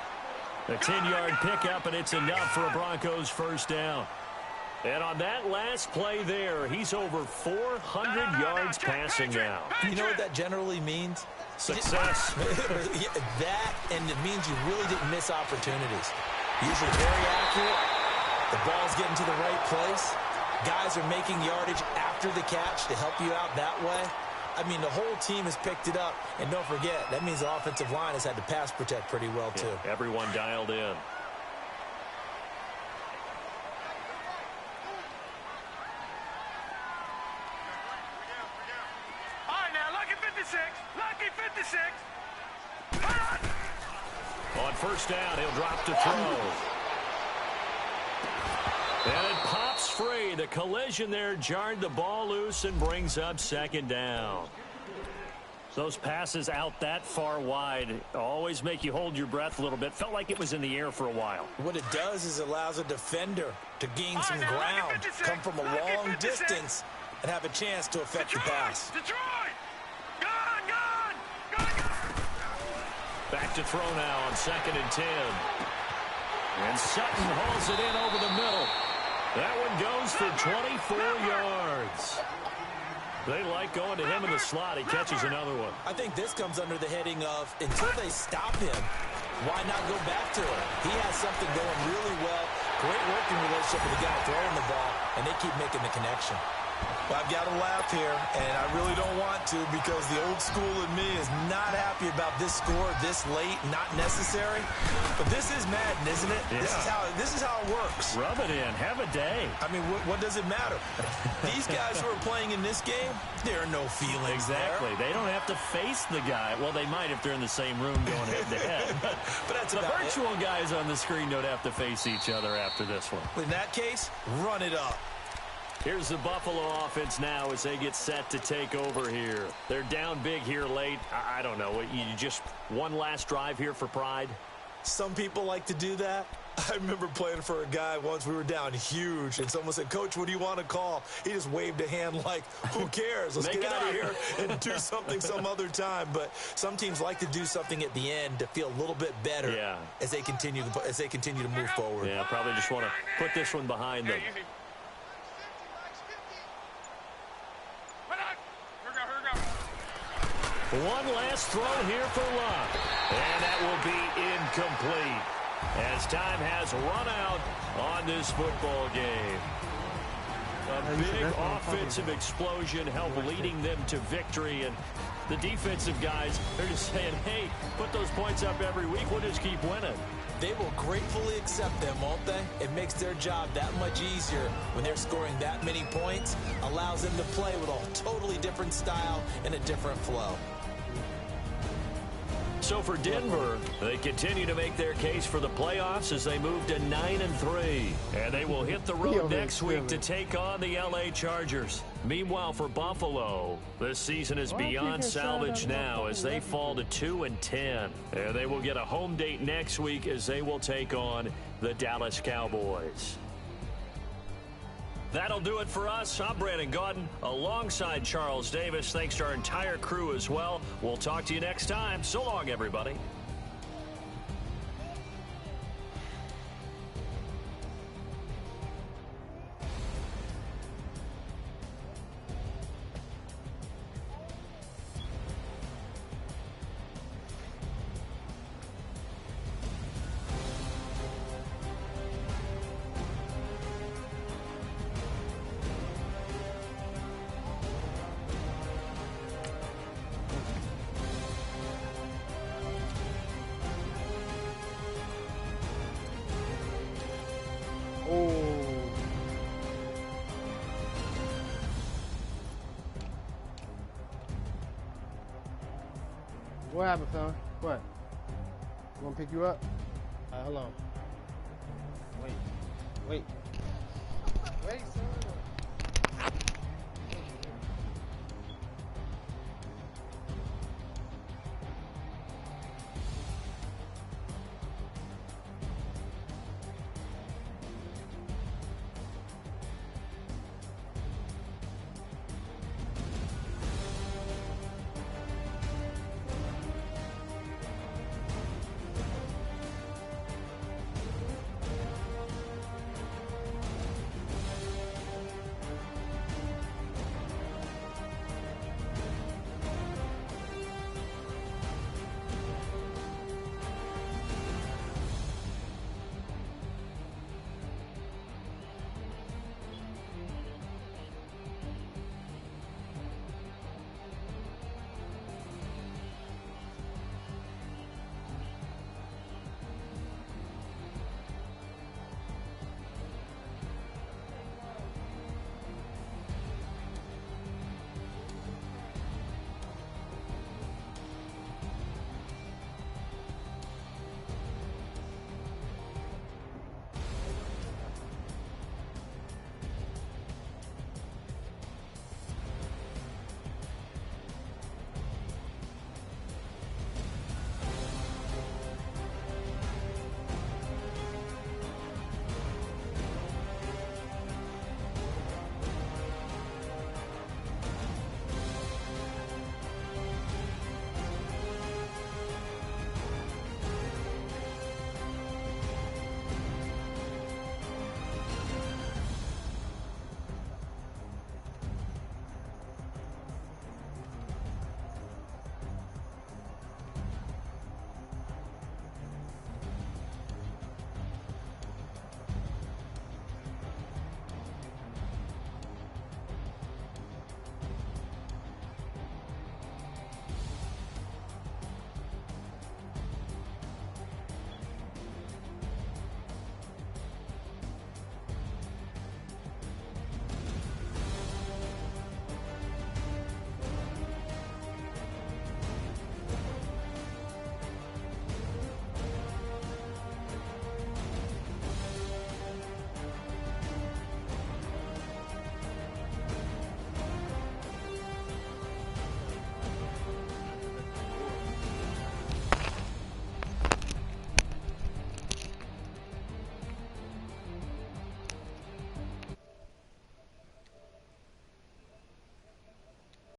A 10-yard pickup, and it's enough for a Broncos 1st down. And on that last play there, he's over 400 yards passing now. You know what that generally means? Success. That, and it means you really didn't miss opportunities. Usually very accurate. The ball's getting to the right place. Guys are making yardage after the catch to help you out that way. I mean, the whole team has picked it up. And don't forget, that means the offensive line has had to pass protect pretty well, too. Yeah, everyone dialed in. All right, now, lucky 56. Lucky 56. On 1st down, he'll drop to throw. And it pops free. The collision there jarred the ball loose and brings up 2nd down. Those passes out that far wide always make you hold your breath a little bit. Felt like it was in the air for a while. What it does is it allows a defender to gain some ground, come from a long distance, and have a chance to affect the pass. Detroit! Gone! Back to throw now on 2nd and 10. And Sutton hauls it in over the middle. That one goes for 24 yards. They like going to him in the slot. He catches another one. I think this comes under the heading of, until they stop him, why not go back to him? He has something going really well. Great working relationship with the guy throwing the ball, and they keep making the connection. Well, I've got to laugh here, and I really don't want to because the old school in me is not happy about this score this late, not necessary. But this is Madden, isn't it? Yeah. This is how it works. Rub it in. Have a day. I mean, what does it matter? These guys who are playing in this game, there are no feelings Exactly. there. They don't have to face the guy. Well, they might if they're in the same room going head-to-head. But that's the about virtual guys on the screen don't have to face each other after this one. In that case, run it up. Here's the Buffalo offense now as they get set to take over here. They're down big here late. I don't know. You just one last drive here for pride? Some people like to do that. I remember playing for a guy once. We were down huge, and someone said, "Coach, what do you want to call?" He just waved a hand like, who cares? Let's get out of here and do something some other time. But some teams like to do something at the end to feel a little bit better as they continue to move forward. Yeah, probably just want to put this one behind them. One last throw here for Luck, and that will be incomplete as time has run out on this football game. A big offensive explosion helped leading them to victory, and the defensive guys, they're just saying, hey, put those points up every week, we'll just keep winning. They will gratefully accept them, won't they? It makes their job that much easier when they're scoring that many points, allows them to play with a totally different style and a different flow. So for Denver, they continue to make their case for the playoffs as they move to 9-3. And they will hit the road next week to take on the LA Chargers. Meanwhile, for Buffalo, this season is beyond salvage now as they fall to 2-10. And they will get a home date next week as they will take on the Dallas Cowboys. That'll do it for us. I'm Brandon Gaudin alongside Charles Davis. Thanks to our entire crew as well. We'll talk to you next time. So long, everybody. What happened, son? What? You want to pick you up? All right, hold on. Wait, son.